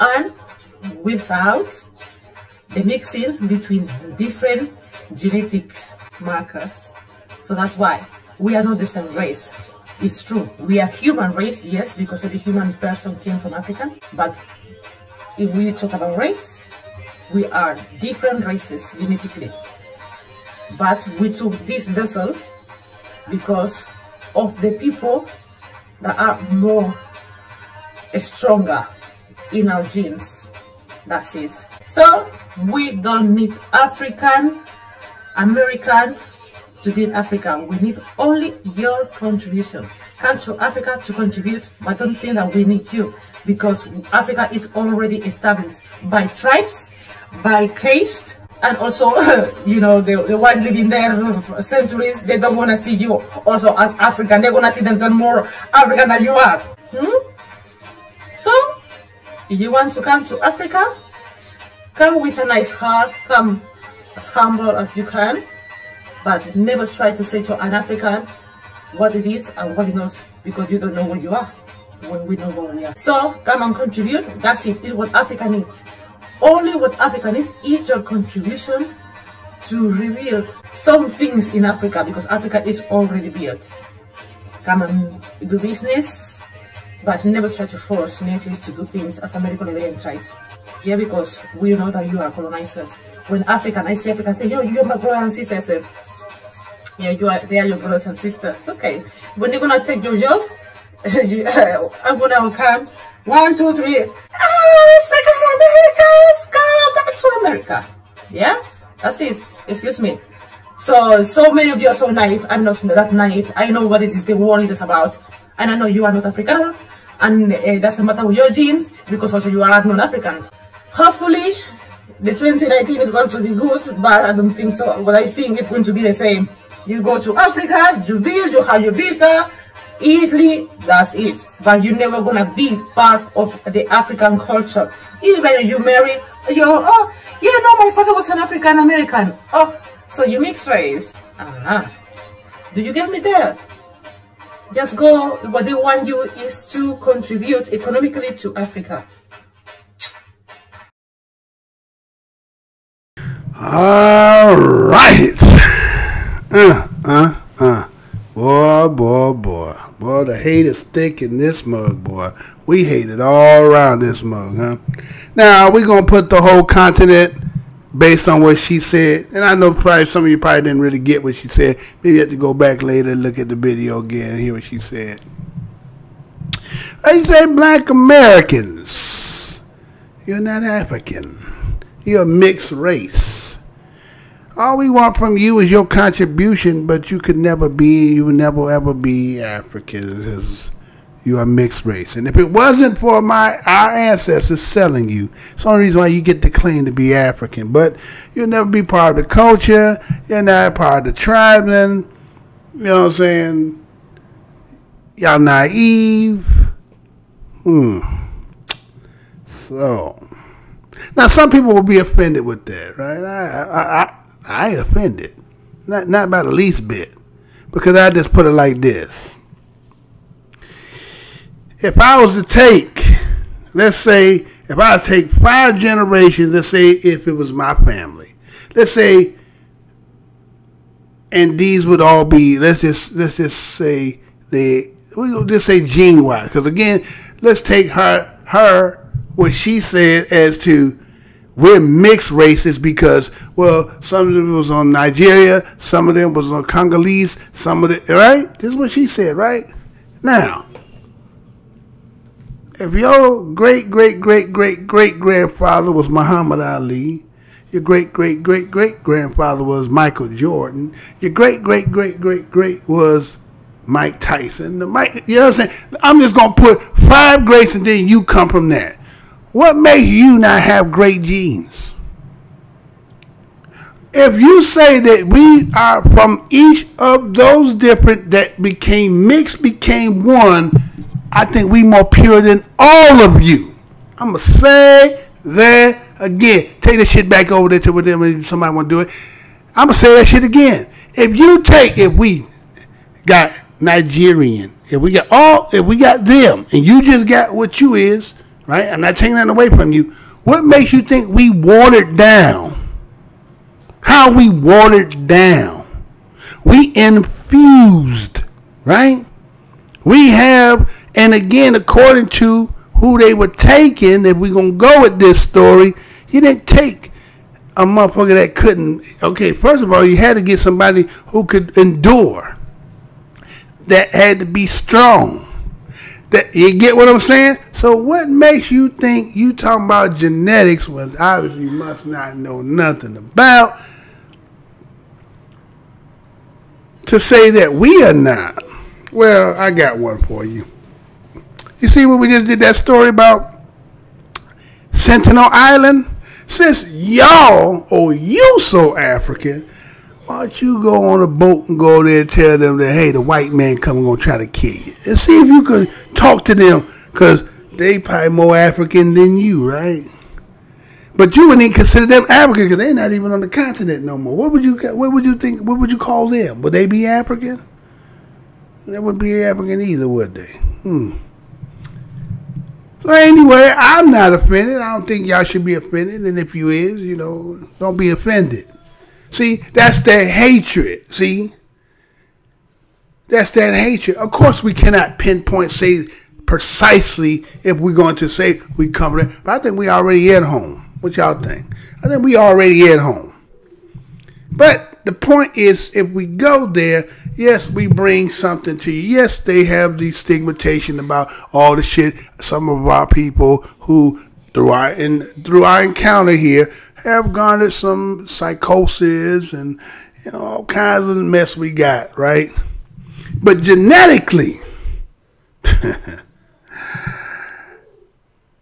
and without the mixing between different genetic markers. So that's why we are not the same race. It's true, we are human race, yes, because every human person came from Africa. But if we talk about race, we are different races genetically. But we took this vessel because of the people that are more stronger in our genes. That's it. So we don't need African American to build Africa. We need only your contribution. Come to Africa to contribute, but don't think that we need you, because Africa is already established by tribes, by caste, and also, you know, the one living there for centuries, they don't want to see you also as African. They're going to see themselves more African than you are. So, if you want to come to Africa, come with a nice heart, come as humble as you can, but never try to say to an African what it is and what it knows, because you don't know what you are when we know what we are. So come and contribute. That's it. It's what Africa needs. Only what Africa needs is your contribution to rebuild some things in Africa, because Africa is already built. Come and do business, but never try to force natives to do things as American Liberian tried. Yeah, because we know that you are colonizers. When I see African, say, yo, you're my brothers and sisters. Yeah, they are your brothers and sisters. Okay. When they're gonna take your jobs, I'm gonna come. 1, 2, 3. Second Americans, come back to America. Yeah? That's it. Excuse me. So many of you are so naive. I'm not that naive. I know what it is the war is about. And I know you are not African. And it doesn't matter with your genes, because also you are non-African. Hopefully, the 2019 is going to be good, but I don't think so. What I think is going to be the same. You go to Africa, you build, you have your visa, easily, that's it. But you're never gonna be part of the African culture. Even when you marry, oh, yeah, no, my father was an African American. Oh, so you mixed race. Do you get me there? Just go, what they want you is to contribute economically to Africa. All right. Boy, the hate is thick in this mug, boy. We hate it all around this mug, huh? Now, we're going to put the whole continent based on what she said. And I know probably some of you probably didn't really get what she said. Maybe you have to go back later and look at the video again and hear what she said. They say black Americans, you're not African. You're a mixed race. All we want from you is your contribution, but you could never be, you will never ever be African, because you are mixed race. And if it wasn't for our ancestors selling you, it's the only reason why you get the claim to be African. But you'll never be part of the culture. You're not part of the tribesmen. You know what I'm saying? Y'all naive. So, now some people will be offended with that, right? I ain't offended, not by the least bit, because I just put it like this. If I was to take, let's say, if I was to take 5 generations, let's say if it was my family, let's say, and these would all be, let's just say we'll just say gene-wise, because again, let's take her what she said as to, we're mixed races because, well, some of them was on Nigeria, some of them was on Congolese, some of them, right? This is what she said, right? Now, if your great-great-great-great-great-grandfather was Muhammad Ali, your great-great-great-great-grandfather was Michael Jordan, your great-great-great-great-great was Mike Tyson, you know what I'm saying? I'm just going to put 5 greats and then you come from that. What makes you not have great genes? If you say that we are from each of those different that became mixed, became one, I think we more pure than all of you. I'm going to say that again. Take this shit back over there to with them if somebody want to do it. I'm going to say that shit again. If we got Nigerian, if we got them, and you just got what you is, right? I'm not taking that away from you. What makes you think we watered down? How we watered down? We infused, right? We have, and again, according to who they were taking, if we're going to go with this story, you didn't take a motherfucker that couldn't. Okay, first of all, you had to get somebody who could endure. That had to be strong. That, you get what I'm saying? So what makes you think you talking about genetics when obviously you must not know nothing about, to say that we are not? Well, I got one for you. You see when we just did that story about Sentinel Island? Since y'all, you so African, why don't you go on a boat and go there and tell them that, hey, the white man coming going to try to kill you. And see if you can talk to them, because they probably more African than you, right? But you wouldn't even consider them African because they're not even on the continent no more. What would you think? What would you call them? Would they be African? They wouldn't be African either, would they? So anyway, I'm not offended. I don't think y'all should be offended. And if you is, don't be offended. See, that's that hatred. See? That's that hatred. Of course, we cannot pinpoint, say precisely if we're going to say we cover it. But I think we already at home. What y'all think? I think we already at home. But the point is, if we go there, yes, we bring something to you. Yes, they have the stigmatization about all the shit. Some of our people who, through our encounter here, have garnered some psychosis and you know, all kinds of mess we got, right? But genetically,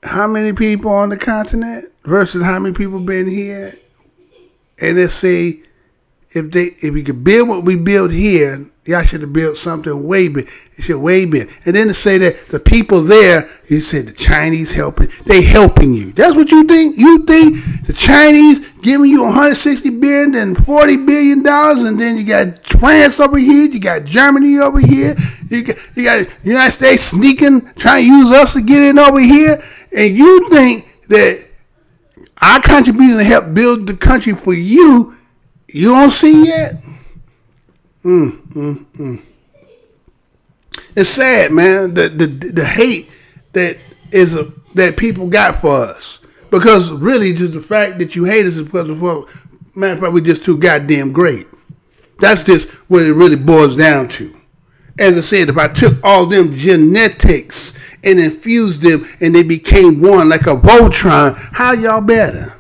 how many people on the continent versus how many people been here? And they say, if we could build what we built here, y'all should have built something way big. It should way big. And then to say that the people there, you said the Chinese helping, they helping you. That's what you think? You think the Chinese giving you $160 billion and $40 billion, and then you got France over here, you got Germany over here, you got the United States sneaking, trying to use us to get in over here, and you think that our contribution to help build the country for you, you don't see yet? It's sad, man, the hate that people got for us. Because really, just the fact that you hate us is because of what, matter of fact, we're just too goddamn great. That's just what it really boils down to. As I said, if I took all them genetics and infused them and they became one like a Voltron, how y'all better?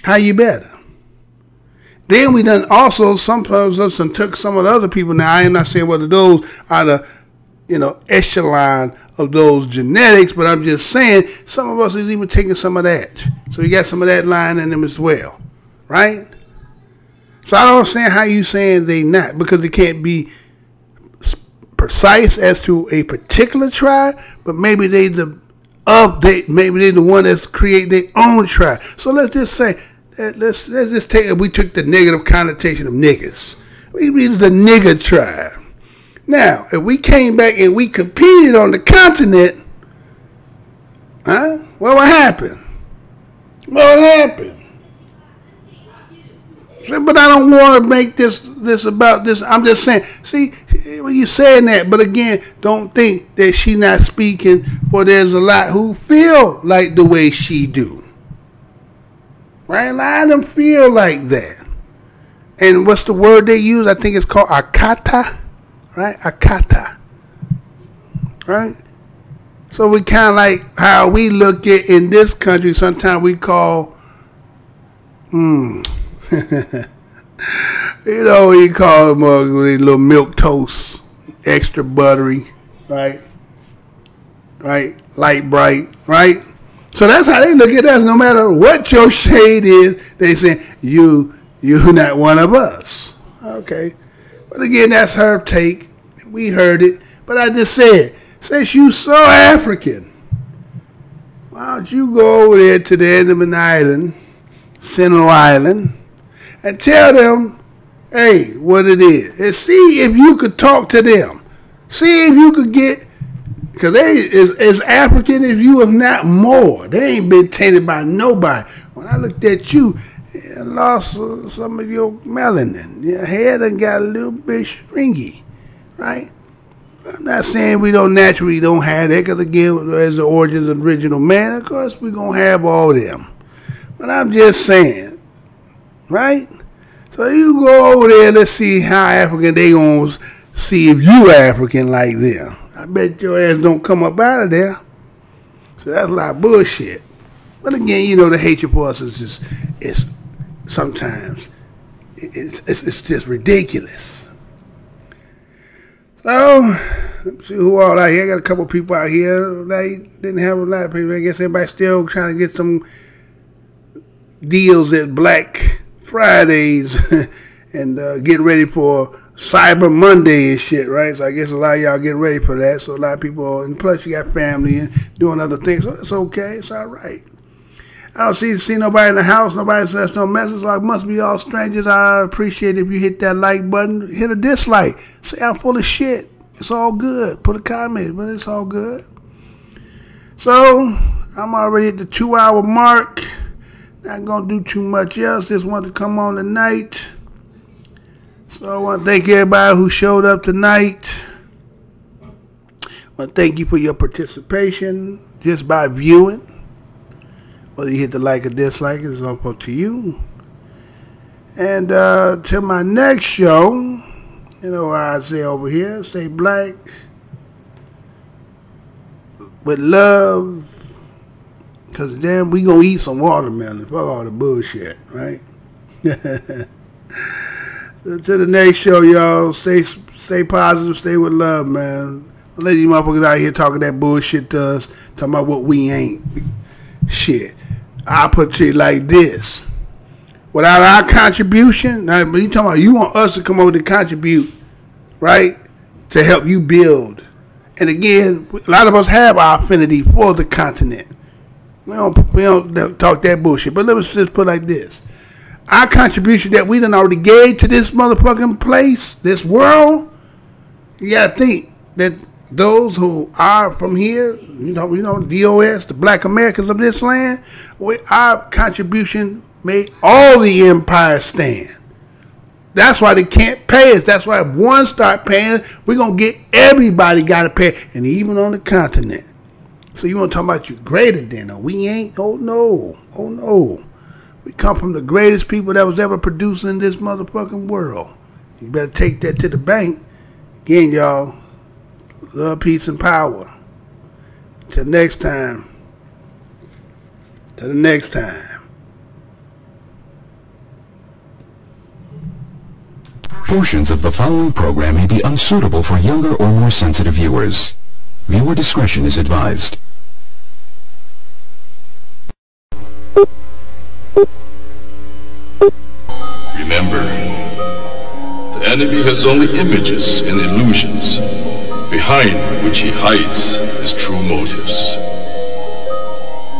How you better? Then we done also, some of us took some of the other people. Now, I am not saying whether those are the, you know, echelon of those genetics, but I'm just saying some of us is even taking some of that. So you got some of that line in them as well, right? So I don't understand how you saying they not, because they can't be precise as to a particular tribe, but maybe maybe they the one that's create their own tribe. So let's just say, let's just take, we took the negative connotation of niggas. We be the nigger tribe. Now, if we came back and we competed on the continent, what would happen? What would happen? But I don't want to make this about this. I'm just saying, see, when you're saying that, but again, don't think that she not speaking, for there's a lot who feel like the way she do. Right? A lot of them feel like that. And what's the word they use? I think it's called akata. Right? Akata. Right? So we kind of like how we look at in this country, sometimes we call, you know, we call them a little milk toast, extra buttery, right? Right? Light bright, right? So that's how they look at us. No matter what your shade is, they say, you're not one of us. Okay. But again, that's her take. We heard it. But I just said, since you so African, why don't you go over there to the Andaman Island, Sentinel Island, and tell them, hey, what it is. And see if you could talk to them. See if you could get, because they is as African as you, if not more. They ain't been tainted by nobody. When I looked at you, I lost some of your melanin. Your hair done got a little bit stringy, right? I'm not saying we don't naturally don't have that, because again, as the origins of the original man, of course, we're going to have all them. But I'm just saying, right? So you go over there, let's see how African they going to see if you African like them. I bet your ass don't come up out of there. So that's a lot of bullshit. But again, you know, the hatred for us is just, it's sometimes, it's just ridiculous. So, let's see who all out here. I got a couple people out here. They didn't have a lot of people. I guess everybody's still trying to get some deals at Black Fridays and get ready for Cyber Monday and shit, right? So I guess a lot of y'all getting ready for that. So a lot of people, and plus you got family and doing other things. So it's okay. It's all right. I don't see nobody in the house. Nobody says no message. So it must be all strangers. I appreciate if you hit that like button. Hit a dislike. Say I'm full of shit. It's all good. Put a comment, but it's all good. So I'm already at the 2-hour mark. Not going to do too much else. Just want to come on tonight. So I want to thank everybody who showed up tonight. I want to thank you for your participation just by viewing. Whether you hit the like or dislike, it's all up to you. And till my next show, you know what I say over here, stay black with love. Because then we going to eat some watermelon. Fuck all the bullshit, right? To the next show, y'all. Stay positive. Stay with love, man. Don't let these motherfuckers out here talking that bullshit to us. Talking about what we ain't. Shit. I'll put it to you like this. Without our contribution, now you talking about you want us to come over to contribute, right? To help you build. And again, a lot of us have our affinity for the continent. We don't talk that bullshit. But let us just put it like this. Our contribution that we done already gave to this motherfucking place, this world, you gotta think that those who are from here, you know, DOS, the Black Americans of this land, our contribution made all the empires stand. That's why they can't pay us. That's why if one start paying, we're gonna get everybody gotta pay, and even on the continent. So you want to talk about you greater than, or we ain't? Oh no, oh no. We come from the greatest people that was ever produced in this motherfucking world. You better take that to the bank. Again, y'all, love, peace, and power. Till next time. Till the next time. Portions of the following program may be unsuitable for younger or more sensitive viewers. Viewer discretion is advised. Remember, the enemy has only images and illusions, behind which he hides his true motives.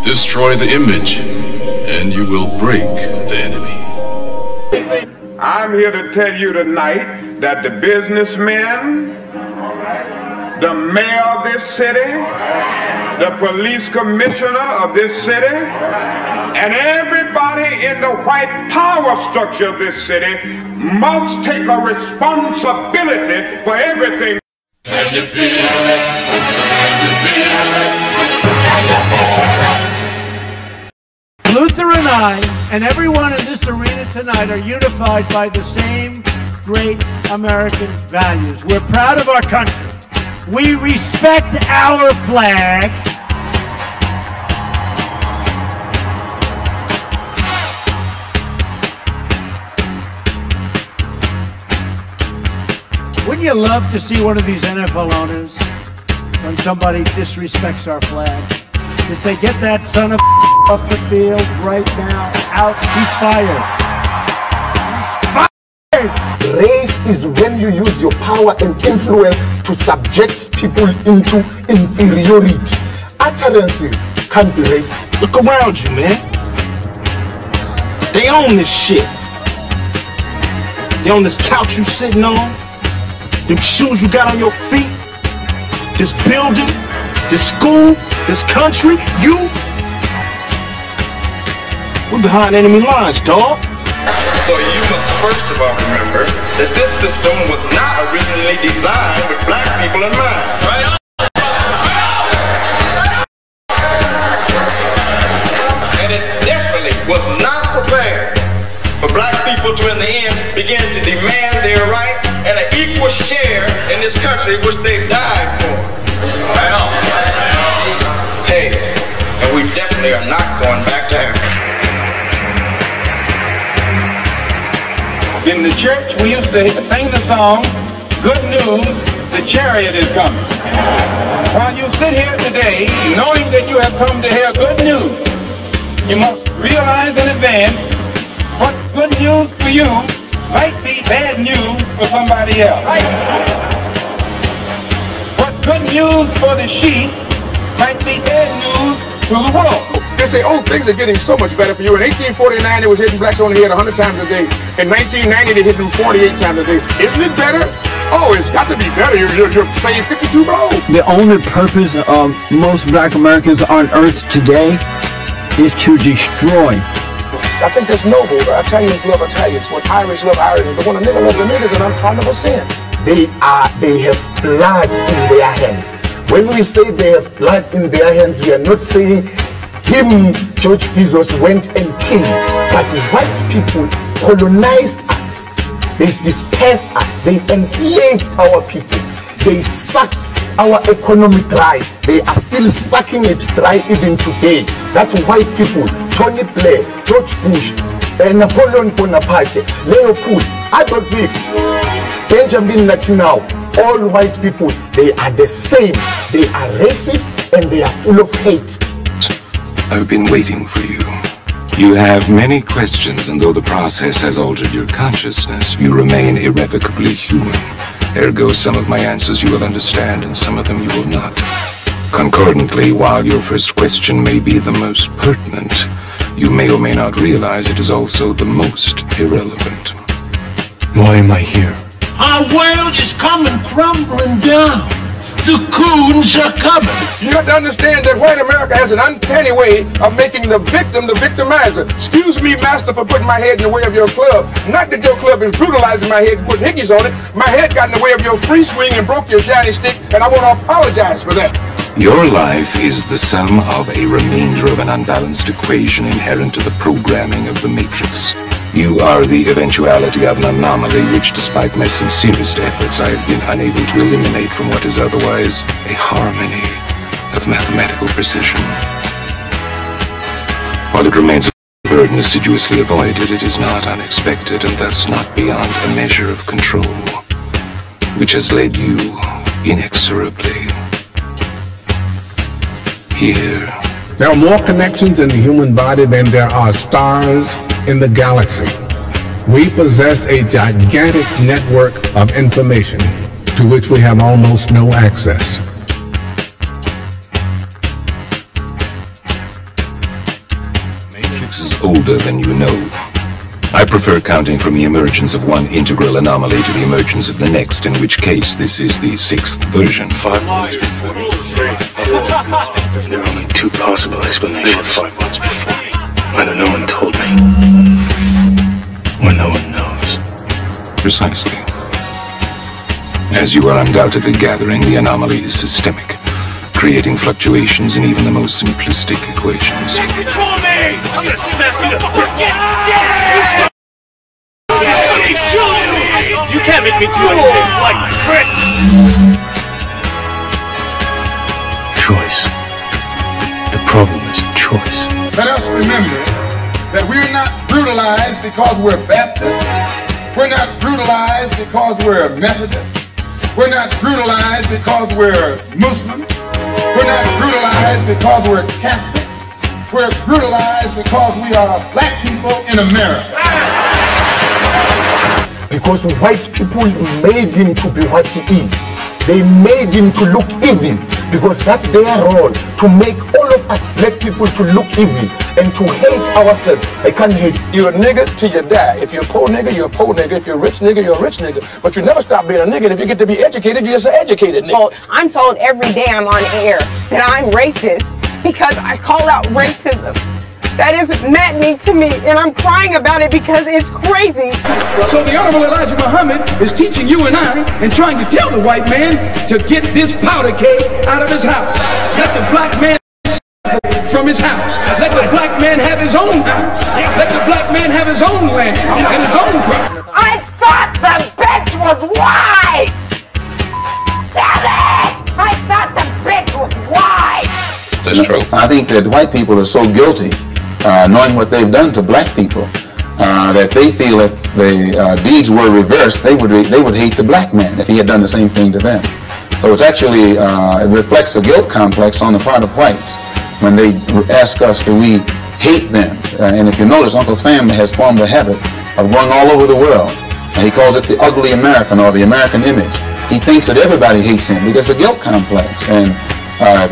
Destroy the image, and you will break the enemy. I'm here to tell you tonight that the businessmen, the mayor of this city, the police commissioner of this city, and everybody in the white power structure of this city must take a responsibility for everything. Can you feel it? Luther and I, and everyone in this arena tonight, are unified by the same great American values. We're proud of our country. We respect our flag. Wouldn't you love to see one of these NFL owners, when somebody disrespects our flag, to say, get that son of off the field right now, out, he's fired. He's fired! Race is when you use your power and influence to subject people into inferiority. Utterances can't be racist. Look around you, man. They own this shit. They own this couch you sitting on, them shoes you got on your feet, this building, this school, this country, you. We're behind enemy lines, dog. So you must first of all remember that this system was not originally designed with black people in mind. Right on. And it definitely was not prepared for black people to in the end begin to demand their rights and an equal share in this country which they've died for. Right on. Hey, and we definitely are not going back there. In the church, we used to sing the song, "Good news, the chariot is coming." While you sit here today, knowing that you have come to hear good news, you must realize in advance what good news for you might be bad news for somebody else. What good news for the sheep might be bad news to the world. They say, oh, things are getting so much better for you. In 1849, it was hitting blacks on the head 100 times a day. In 1990, they hit them 48 times a day. Isn't it better? Oh, it's got to be better. You're saying 52 gold. The only purpose of most black Americans on earth today is to destroy. I think that's noble. Italians love Italians. When Irish love Irish. But when a nigga loves a nigga, it's an unpardonable sin. They have blood in their hands. When we say they have blood in their hands, we are not saying him, George Bezos, went and killed. But white people colonized us. They dispersed us. They enslaved our people. They sucked our economy dry. They are still sucking it dry even today. That's white people. Tony Blair, George Bush, Napoleon Bonaparte, Leopold, Adolf Hitler, Benjamin Netanyahu, all white people, they are the same. They are racist and they are full of hate. I've been waiting for you. You have many questions, and though the process has altered your consciousness, you remain irrevocably human. Ergo, some of my answers you will understand, and some of them you will not. Concordantly, while your first question may be the most pertinent, you may or may not realize it is also the most irrelevant. Why am I here? Our world is coming crumbling down. The coons are coming. You have to understand that white America has an uncanny way of making the victim the victimizer. Excuse me, master, for putting my head in the way of your club. Not that your club is brutalizing my head and putting hickeys on it. My head got in the way of your free swing and broke your shiny stick, and I want to apologize for that. Your life is the sum of a remainder of an unbalanced equation inherent to the programming of the Matrix. You are the eventuality of an anomaly which, despite my sincerest efforts, I have been unable to eliminate from what is otherwise a harmony of mathematical precision. While it remains a burden assiduously avoided, it is not unexpected and thus not beyond a measure of control, which has led you inexorably here. There are more connections in the human body than there are stars in the galaxy. We possess a gigantic network of information to which we have almost no access. Matrix is older than you know. I prefer counting from the emergence of one integral anomaly to the emergence of the next, in which case this is the 6th version. 5 months before me. There are only 2 possible explanations. 5 months before me. Either no one told me, or no one knows. Precisely. As you are undoubtedly gathering, the anomaly is systemic, creating fluctuations in even the most simplistic equations. Can't control me! I'm gonna smash you to You can't make me do anything like my friend! Choice. The problem is choice. Let us remember that we're not brutalized because we're Baptists. We're not brutalized because we're Methodists. We're not brutalized because we're Muslims. We're not brutalized because we're Catholics. We're brutalized because we are black people in America. Because white people made him to be what he is. They made him to look evil, because that's their role, to make all of us black people to look evil and to hate ourselves. I can't hate. You're a nigga till you die. If you're a poor nigga, you're a poor nigga. If you're a rich nigga, you're a rich nigga. But you never stop being a nigga. And if you get to be educated, you're just an educated nigga. I'm told every day I'm on air that I'm racist because I called out racism. That is maddening to me, and I'm crying about it because it's crazy. So the Honorable Elijah Muhammad is teaching you and I and trying to tell the white man to get this powder keg out of his house. Let the black man from his house. Let the black man have his own house. Let the black man have his own land and his own property. I thought the bitch was white! Damn it! I thought the bitch was white! That's true. I think that white people are so guilty, knowing what they've done to black people, that they feel if the deeds were reversed, they would hate the black man if he had done the same thing to them. So it's actually, it reflects a guilt complex on the part of whites when they ask us, do we hate them? And if you notice, Uncle Sam has formed a habit of going all over the world. He calls it the ugly American, or the American image. He thinks that everybody hates him because it's a guilt complex. And if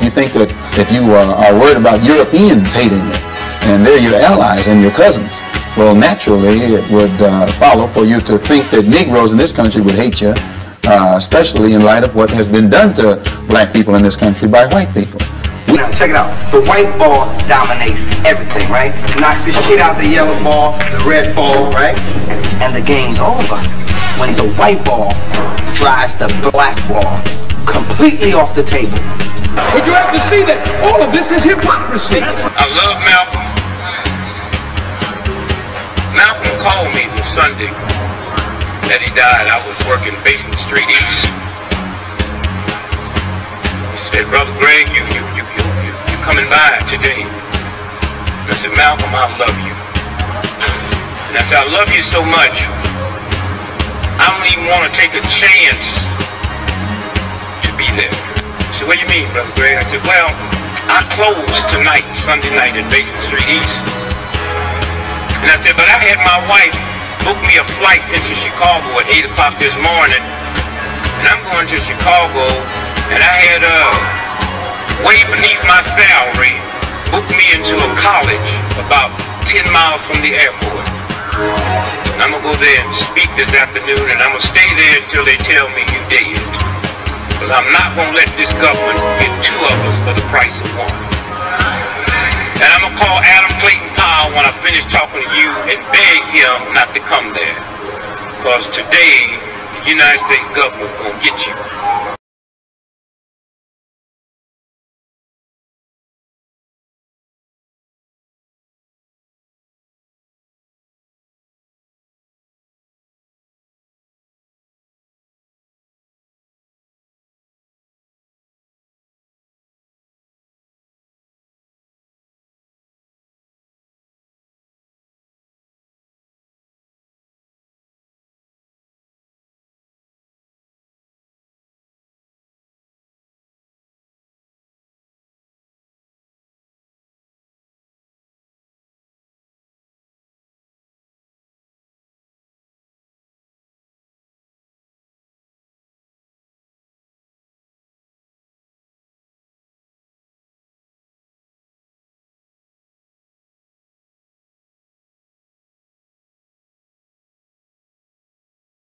you think that if you are worried about Europeans hating you, and they're your allies and your cousins, well, naturally it would follow for you to think that Negroes in this country would hate you, especially in light of what has been done to black people in this country by white people. Now check it out. The white ball dominates everything, right? Knocks the shit out the yellow ball, the red ball, right? And the game's over when the white ball drives the black ball completely off the table. But you have to see that all of this is hypocrisy. I love Malcolm. Malcolm called me the Sunday that he died. I was working Basin Street East. He said, Brother Greg, you coming by today. And I said, Malcolm, I love you. And I said, I love you so much I don't even want to take a chance to be there. She said, what do you mean, Brother Greg? I said, well, I close tonight, Sunday night at Basin Street East. And I said, but I had my wife book me a flight into Chicago at 8 o'clock this morning. And I'm going to Chicago, and I had way beneath my salary, booked me into a college about 10 miles from the airport. And I'm going to go there and speak this afternoon, and I'm going to stay there until they tell me you dead. Because I'm not going to let this government get two of us for the price of one. And I'm going to call Adam Clayton Powell when I finish talking to you and beg him not to come there. Because today, the United States government is going to get you.